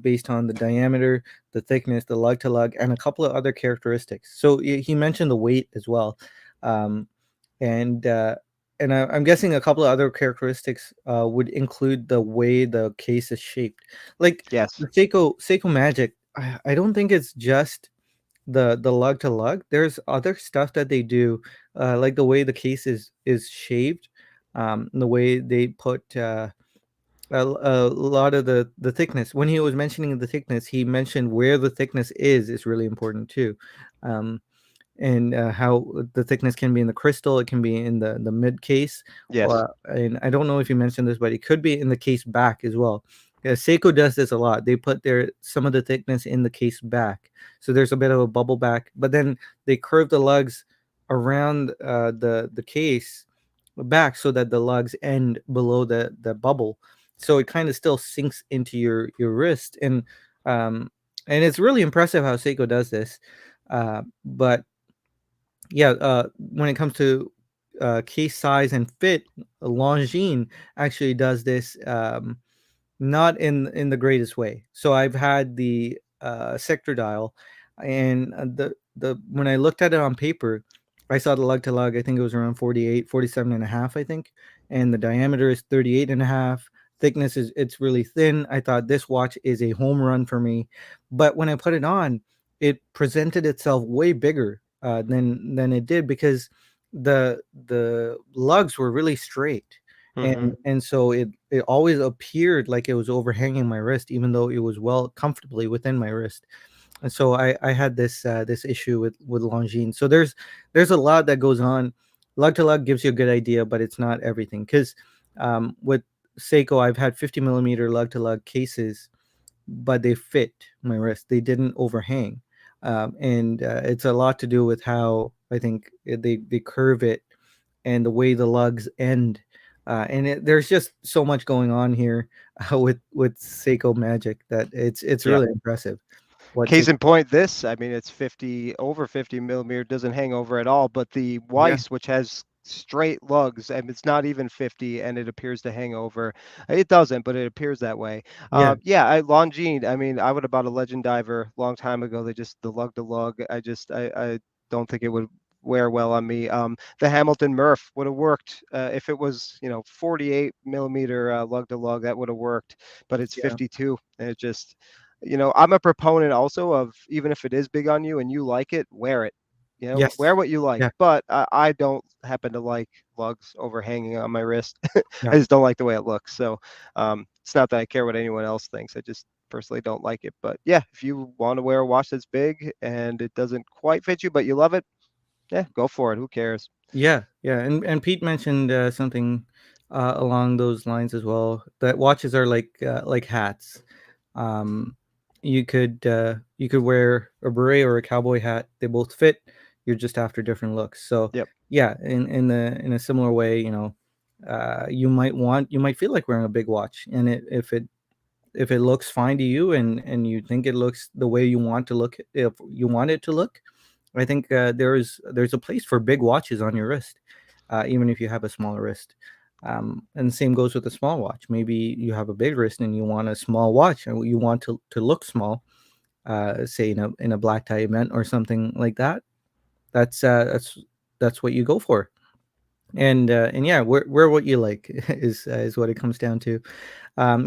[SPEAKER 1] based on the diameter, the thickness, the lug to lug, and a couple of other characteristics. So he mentioned the weight as well, um, and I'm guessing a couple of other characteristics would include the way the case is shaped. Like
[SPEAKER 2] Yes.
[SPEAKER 1] the Seiko Magic, I don't think it's just the lug to lug. There's other stuff that they do, like the way the case is shaped, the way they put a lot of the thickness. When he was mentioning the thickness, he mentioned where the thickness is really important too. Um, and how the thickness can be in the crystal, it can be in the mid case,
[SPEAKER 2] Yes.
[SPEAKER 1] or and I don't know if you mentioned this, but it could be in the case back as well. Yeah, Seiko does this a lot. They put their some of the thickness in the case back, so there's a bit of a bubble back, but then they curve the lugs around the case back so that the lugs end below the bubble, so it kind of still sinks into your wrist, um and it's really impressive how Seiko does this. But yeah, when it comes to case size and fit, Longines actually does this. Not in the greatest way. So I've had the sector dial, and the when I looked at it on paper, I saw the lug to lug. I think it was around 48, 47 and a half, I think, and the diameter is 38 and a half. Thickness is it's really thin. I thought this watch is a home run for me, but when I put it on, it presented itself way bigger than it did, because the lugs were really straight,
[SPEAKER 2] Hmm.
[SPEAKER 1] and so it always appeared like it was overhanging my wrist, even though it was well comfortably within my wrist. And so I had this issue with Longines. So there's a lot that goes on. Lug to lug gives you a good idea, but it's not everything, because with Seiko I've had 50 millimeter lug to lug cases, but they fit my wrist, they didn't overhang. And it's a lot to do with how I think they curve it, and the way the lugs end. There's just so much going on here with Seiko Magic that it's
[SPEAKER 2] Yeah.
[SPEAKER 1] really impressive. What
[SPEAKER 2] Case
[SPEAKER 1] Seiko,
[SPEAKER 2] in point, this, I mean, it's 50 over 50 millimeter, doesn't hang over at all. But the
[SPEAKER 1] yeah,
[SPEAKER 2] Weiss, which has straight lugs, and it's not even 50, and it appears to hang over. It doesn't, but it appears that way.
[SPEAKER 1] yeah,
[SPEAKER 2] Yeah, Longines. I mean, I would have bought a Legend Diver a long time ago. They just the lug to lug. I don't think it would wear well on me. The Hamilton Murph would have worked if it was 48 millimeter lug to lug. That would have worked, but it's
[SPEAKER 1] yeah,
[SPEAKER 2] 52, and it just I'm a proponent also of, even if it is big on you and you like it, wear it. Wear
[SPEAKER 1] yes,
[SPEAKER 2] what you like.
[SPEAKER 1] yeah,
[SPEAKER 2] But I don't happen to like lugs overhanging on my wrist.
[SPEAKER 1] yeah,
[SPEAKER 2] I just don't like the way it looks. So it's not that I care what anyone else thinks. I just personally don't like it. But yeah, if you want to wear a watch that's big and it doesn't quite fit you, but you love it, yeah, go for it. Who cares?
[SPEAKER 1] yeah. And Pete mentioned something along those lines as well. That watches are like hats. Um, you could wear a beret or a cowboy hat. They both fit. You're just after different looks. So
[SPEAKER 2] Yep.
[SPEAKER 1] yeah, in a similar way, you might feel like wearing a big watch, and if it looks fine to you, and you think it looks the way you want to look, if you want it to look, I think there's a place for big watches on your wrist, even if you have a smaller wrist. And the same goes with a small watch. Maybe you have a big wrist and you want a small watch, and you want to look small, say in a black tie event or something like that. That's uh, that's that's what you go for. And yeah, wear what you like is what it comes down to.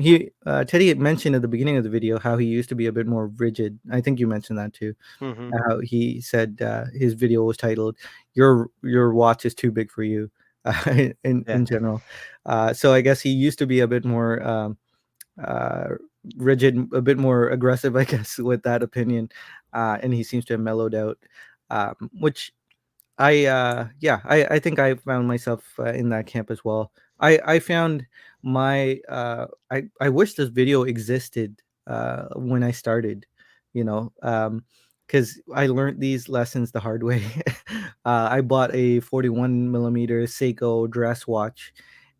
[SPEAKER 1] He Teddy had mentioned at the beginning of the video how he used to be a bit more rigid. I think you mentioned that too.
[SPEAKER 2] Hmm.
[SPEAKER 1] How he said his video was titled "Your watch is too big for you,"
[SPEAKER 2] Yeah.
[SPEAKER 1] in general. So I guess he used to be a bit more uh, rigid, a bit more aggressive, I guess, with that opinion, and he seems to have mellowed out, which I think I found myself in that camp as well. I found I wish this video existed when I started, you know. because I learned these lessons the hard way. I bought a 41 millimeter Seiko dress watch,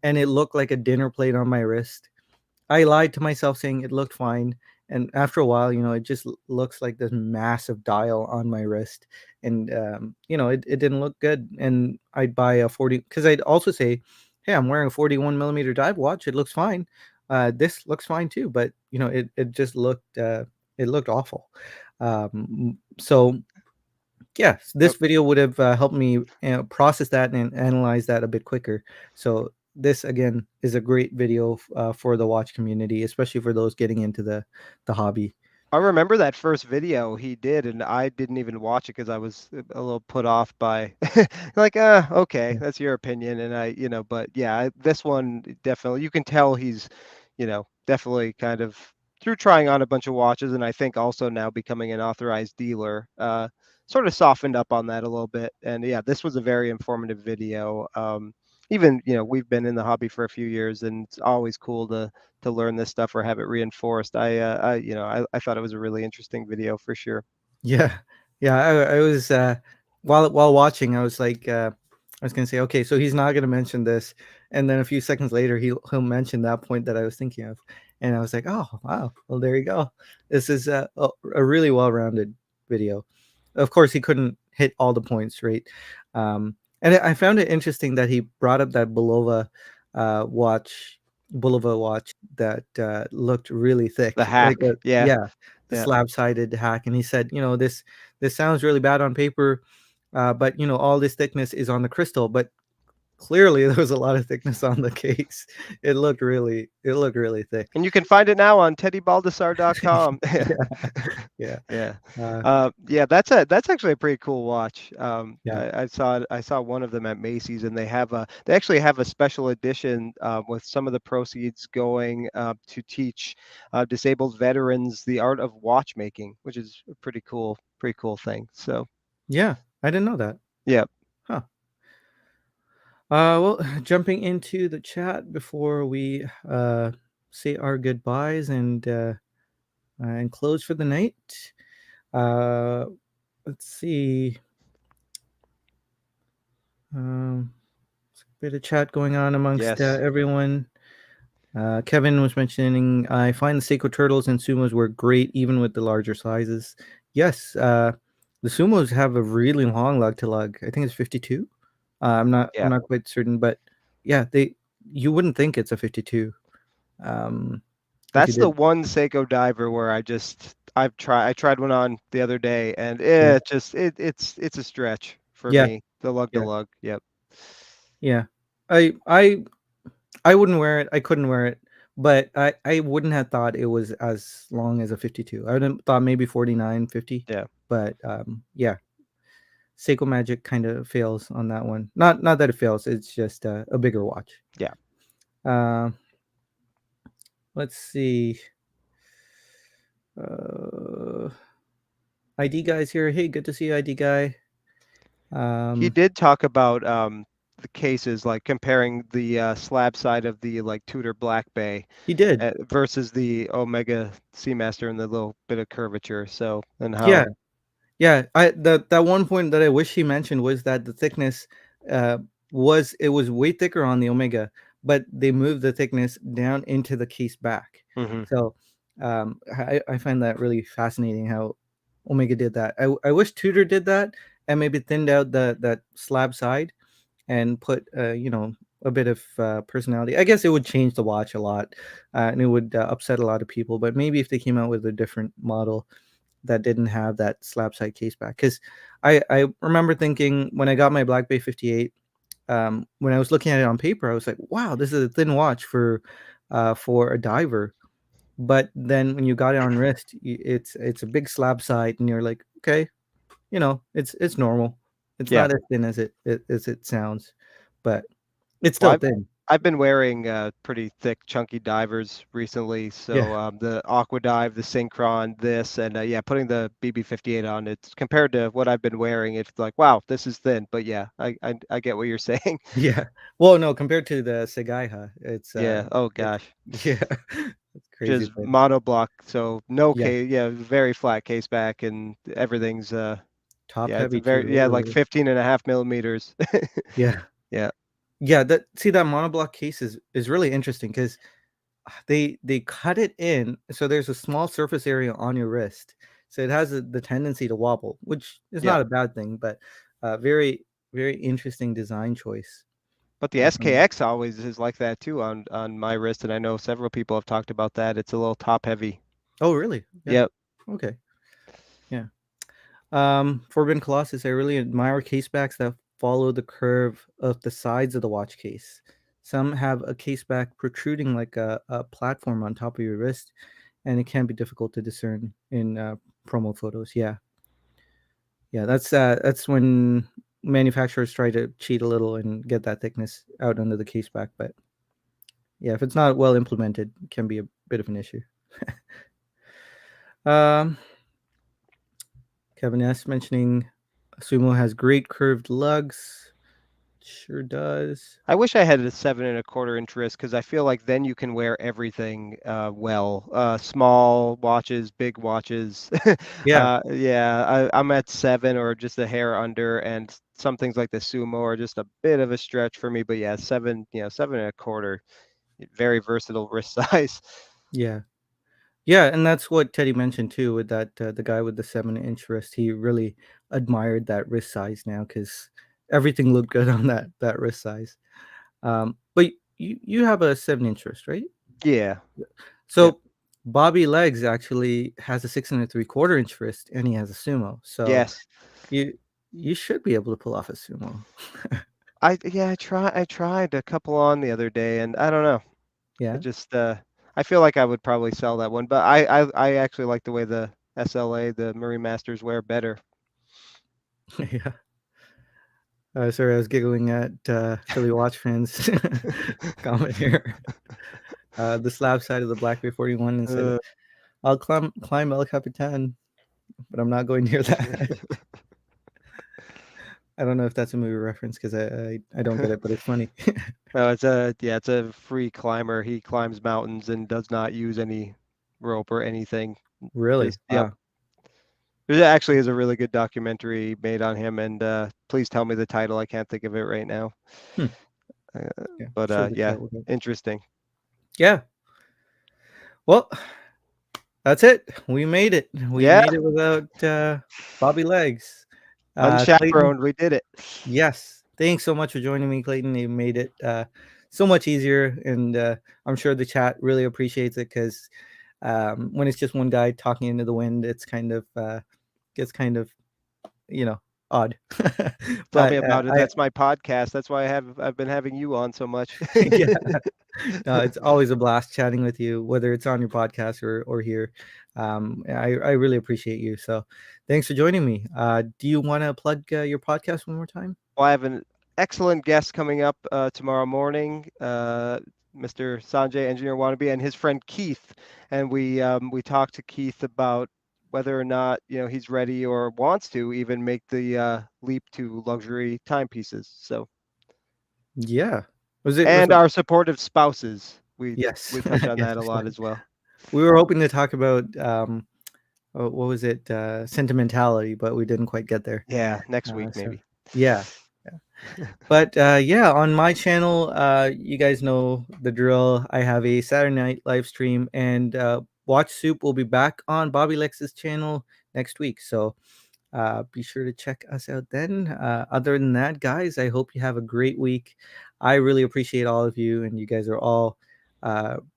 [SPEAKER 1] and it looked like a dinner plate on my wrist. I lied to myself saying it looked fine, and after a while, it just looks like this massive dial on my wrist, and it didn't look good. And I'd buy a 40 because I'd also say, "Hey, I'm wearing a 41 millimeter dive watch. It looks fine. This looks fine too." But it just looked awful. So yes, this
[SPEAKER 2] Yep.
[SPEAKER 1] video would have helped me process that and analyze that a bit quicker. So this again is a great video for the watch community, especially for those getting into the hobby.
[SPEAKER 2] I remember that first video he did, and I didn't even watch it because I was a little put off by like, okay,
[SPEAKER 1] Yeah.
[SPEAKER 2] that's your opinion. And but yeah, this one definitely, you can tell he's, definitely kind of through trying on a bunch of watches, and I think also now becoming an authorized dealer, sort of softened up on that a little bit. And yeah, this was a very informative video. Even, we've been in the hobby for a few years, and it's always cool to learn this stuff or have it reinforced. I thought it was a really interesting video for sure.
[SPEAKER 1] Yeah, yeah. I was while watching, I was like, I was gonna say, okay, so he's not gonna mention this, and then a few seconds later, he'll mention that point that I was thinking of, and I was like, oh wow, well there you go. This is a really well-rounded video. Of course, he couldn't hit all the points, right? And I found it interesting that he brought up that watch, Bulova watch that looked really
[SPEAKER 2] The
[SPEAKER 1] thick, like
[SPEAKER 2] hack, yeah,
[SPEAKER 1] yeah, the
[SPEAKER 2] yeah.
[SPEAKER 1] slab-sided hack. And he said, this sounds really bad on paper, but all this thickness is on the crystal. But clearly, there was a lot of thickness on the case. It looked really thick.
[SPEAKER 2] And you can find it now on teddybaldassarre.com.
[SPEAKER 1] Yeah, yeah,
[SPEAKER 2] Yeah.
[SPEAKER 1] uh,
[SPEAKER 2] Yeah, that's actually a pretty cool watch.
[SPEAKER 1] yeah,
[SPEAKER 2] I saw one of them at Macy's, and they actually have a special edition with some of the proceeds going to teach disabled veterans the art of watchmaking, which is a pretty cool thing. So
[SPEAKER 1] yeah. I didn't know that.
[SPEAKER 2] yeah,
[SPEAKER 1] Huh. Well, jumping into the chat before we say our goodbyes and close for the night. Uh, let's see. There's a bit of chat going on amongst
[SPEAKER 2] yes,
[SPEAKER 1] everyone. Kevin was mentioning, I find the Seiko turtles and sumos were great even with the larger sizes. Yes, the sumos have a really long lug to lug. I think it's 52. I'm not
[SPEAKER 2] yeah.
[SPEAKER 1] I'm not quite certain, but yeah, they you wouldn't think it's a 52. Um, if you
[SPEAKER 2] That's the
[SPEAKER 1] did,
[SPEAKER 2] one Seiko diver where I tried one on the other day, and
[SPEAKER 1] yeah,
[SPEAKER 2] it's a stretch for
[SPEAKER 1] yeah,
[SPEAKER 2] me. The lug to
[SPEAKER 1] yeah,
[SPEAKER 2] lug. Yep.
[SPEAKER 1] yeah. I wouldn't wear it. I couldn't wear it, but I wouldn't have thought it was as long as a 52. I would have thought maybe 49, 50.
[SPEAKER 2] Yeah.
[SPEAKER 1] But yeah, Seiko Magic kind of fails on that one. Not that it fails. It's just a bigger watch.
[SPEAKER 2] Yeah.
[SPEAKER 1] Uh, let's see. Uh, ID guy's here. Hey, good to see you, ID guy.
[SPEAKER 2] He
[SPEAKER 1] Um,
[SPEAKER 2] did talk about the cases, like comparing the slab side of the like Tudor Black Bay
[SPEAKER 1] he did.
[SPEAKER 2] versus the Omega Seamaster and the little bit of curvature. So, and
[SPEAKER 1] Yeah,
[SPEAKER 2] how,
[SPEAKER 1] yeah. That one point that I wish he mentioned was that the thickness uh was way thicker on the Omega, but they moved the thickness down into the case back.
[SPEAKER 2] hmm
[SPEAKER 1] So I find that really fascinating how Omega did that. I wish Tudor did that and maybe thinned out that slab side and put a bit of personality. I guess it would change the watch a lot, and it would upset a lot of people. But maybe if they came out with a different model that didn't have that slab side case back, because I remember thinking when I got my Black Bay 58, when I was looking at it on paper, I was like, wow, this is a thin watch for a diver. But then when you got it on wrist, it's a big slab side, and you're like, okay, it's normal. It's
[SPEAKER 2] yeah.
[SPEAKER 1] not as thin as it sounds, but it's
[SPEAKER 2] Well,
[SPEAKER 1] still thin.
[SPEAKER 2] I've been wearing pretty thick, chunky divers recently.
[SPEAKER 1] Yeah,
[SPEAKER 2] So the Aqua Dive, the Synchron, this, and yeah, putting the BB58 on, it's compared to what I've been wearing. It's like, wow, this is thin. But yeah, I get what you're saying.
[SPEAKER 1] yeah. Well, no, compared to the Segaiha, it's
[SPEAKER 2] Yeah. Oh
[SPEAKER 1] it,
[SPEAKER 2] gosh.
[SPEAKER 1] yeah. That's crazy.
[SPEAKER 2] Just
[SPEAKER 1] But
[SPEAKER 2] monoblock, so no
[SPEAKER 1] yeah,
[SPEAKER 2] case, yeah, very flat case back, and everything's
[SPEAKER 1] top
[SPEAKER 2] yeah, it's a
[SPEAKER 1] heavy too,
[SPEAKER 2] very,
[SPEAKER 1] right?
[SPEAKER 2] yeah, like
[SPEAKER 1] Or
[SPEAKER 2] 15.5 millimeters.
[SPEAKER 1] yeah,
[SPEAKER 2] Yeah,
[SPEAKER 1] yeah. That see that monoblock case is really interesting because they cut it in so there's a small surface area on your wrist, so it has the tendency to wobble, which is
[SPEAKER 2] yeah.
[SPEAKER 1] not a bad thing, but very very interesting design choice.
[SPEAKER 2] But the
[SPEAKER 1] Um,
[SPEAKER 2] SKX always is like that too on my wrist, and I know several people have talked about that. It's a little top heavy.
[SPEAKER 1] oh, really? Yeah.
[SPEAKER 2] Yep.
[SPEAKER 1] Okay. Yeah. Forbidden Colossus, I really admire casebacks that follow the curve of the sides of the watch case. Some have a caseback protruding like a platform on top of your wrist, and it can be difficult to discern in promo photos. Yeah, yeah, that's when manufacturers try to cheat a little and get that thickness out under the caseback. But yeah, if it's not well implemented, it can be a bit of an issue. um, Kevin S mentioning Sumo has great curved lugs. Sure does.
[SPEAKER 2] I wish I had a 7.25 inch wrist, because I feel like then you can wear everything well. Small watches, big watches.
[SPEAKER 1] Yeah,
[SPEAKER 2] Yeah, I'm at 7 or just a hair under, and some things like the Sumo are just a bit of a stretch for me. But yeah, 7.25, very versatile wrist size.
[SPEAKER 1] yeah, yeah, and that's what Teddy mentioned too with that the guy with the 7 inch wrist. He really admired that wrist size now because everything looked good on that wrist size. But you have a 7 inch wrist, right?
[SPEAKER 2] Yeah. Yep.
[SPEAKER 1] So Bobby Legs actually has a 6 and 3/4 inch wrist, and he has a sumo. So
[SPEAKER 2] Yes.
[SPEAKER 1] you you should be able to pull off a sumo.
[SPEAKER 2] I tried a couple on the other day, and I don't know. I
[SPEAKER 1] Yeah,
[SPEAKER 2] just I feel like I would probably sell that one, but I actually like the way the SLA, the Marine Masters, wear better.
[SPEAKER 1] yeah. Sorry, I was giggling at Philly Watch fans comment here. The slab side of the Blackberry 41 and said,
[SPEAKER 2] Uh,
[SPEAKER 1] "I'll climb El Capitan, but I'm not going near that." I don't know if that's a movie reference because I don't get it, but it's funny.
[SPEAKER 2] no, it's a free climber. He climbs mountains and does not use any rope or anything.
[SPEAKER 1] Really?
[SPEAKER 2] Just yep.
[SPEAKER 1] Wow.
[SPEAKER 2] There actually is a really good documentary made on him, and please tell me the title. I can't think of it right now.
[SPEAKER 1] Hmm.
[SPEAKER 2] Uh,
[SPEAKER 1] Yeah,
[SPEAKER 2] but
[SPEAKER 1] sure. The
[SPEAKER 2] yeah,
[SPEAKER 1] chat will get.
[SPEAKER 2] interesting.
[SPEAKER 1] Yeah. Well, that's it. We made it. We
[SPEAKER 2] Yeah,
[SPEAKER 1] made it without Bobby Legs. Clayton.
[SPEAKER 2] unchaperoned, we did it.
[SPEAKER 1] Yes. Thanks so much for joining me, Clayton. You made it so much easier, and I'm sure the chat really appreciates it because when it's just one guy talking into the wind, it's kind of gets kind of you know odd.
[SPEAKER 2] Tell me
[SPEAKER 1] But
[SPEAKER 2] about it.
[SPEAKER 1] I
[SPEAKER 2] That's my podcast. That's why I've been having you on so much.
[SPEAKER 1] yeah, no, it's always a blast chatting with you, whether it's on your podcast or here. I really appreciate you. So thanks for joining me. Do you want to plug your podcast one more time?
[SPEAKER 2] Well, I have an excellent guest coming up tomorrow morning, Mr. Sanjay, engineer wannabe, and his friend Keith, and we talked to Keith about whether or not he's ready or wants to even make the leap to luxury timepieces. So,
[SPEAKER 1] Yeah. Was
[SPEAKER 2] and
[SPEAKER 1] it
[SPEAKER 2] our supportive spouses,
[SPEAKER 1] yes.
[SPEAKER 2] we touch on
[SPEAKER 1] Yes,
[SPEAKER 2] that a
[SPEAKER 1] for
[SPEAKER 2] lot
[SPEAKER 1] sure.
[SPEAKER 2] as well.
[SPEAKER 1] We were hoping to talk about what was it? Sentimentality, but we didn't quite get there.
[SPEAKER 2] Yeah, next week
[SPEAKER 1] So
[SPEAKER 2] maybe.
[SPEAKER 1] yeah. But yeah, on my channel, you guys know the drill. I have a Saturday night live stream, and Watch Soup will be back on Bobby Lex's channel next week. So be sure to check us out then. Other than that, guys, I hope you have a great week. I really appreciate all of you, and you guys are all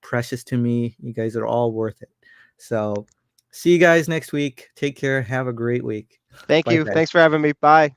[SPEAKER 1] precious to me. You guys are all worth it. So see you guys next week. Take care. Have a great week.
[SPEAKER 2] Thank
[SPEAKER 1] Bye,
[SPEAKER 2] you.
[SPEAKER 1] guys.
[SPEAKER 2] Thanks for having me. Bye.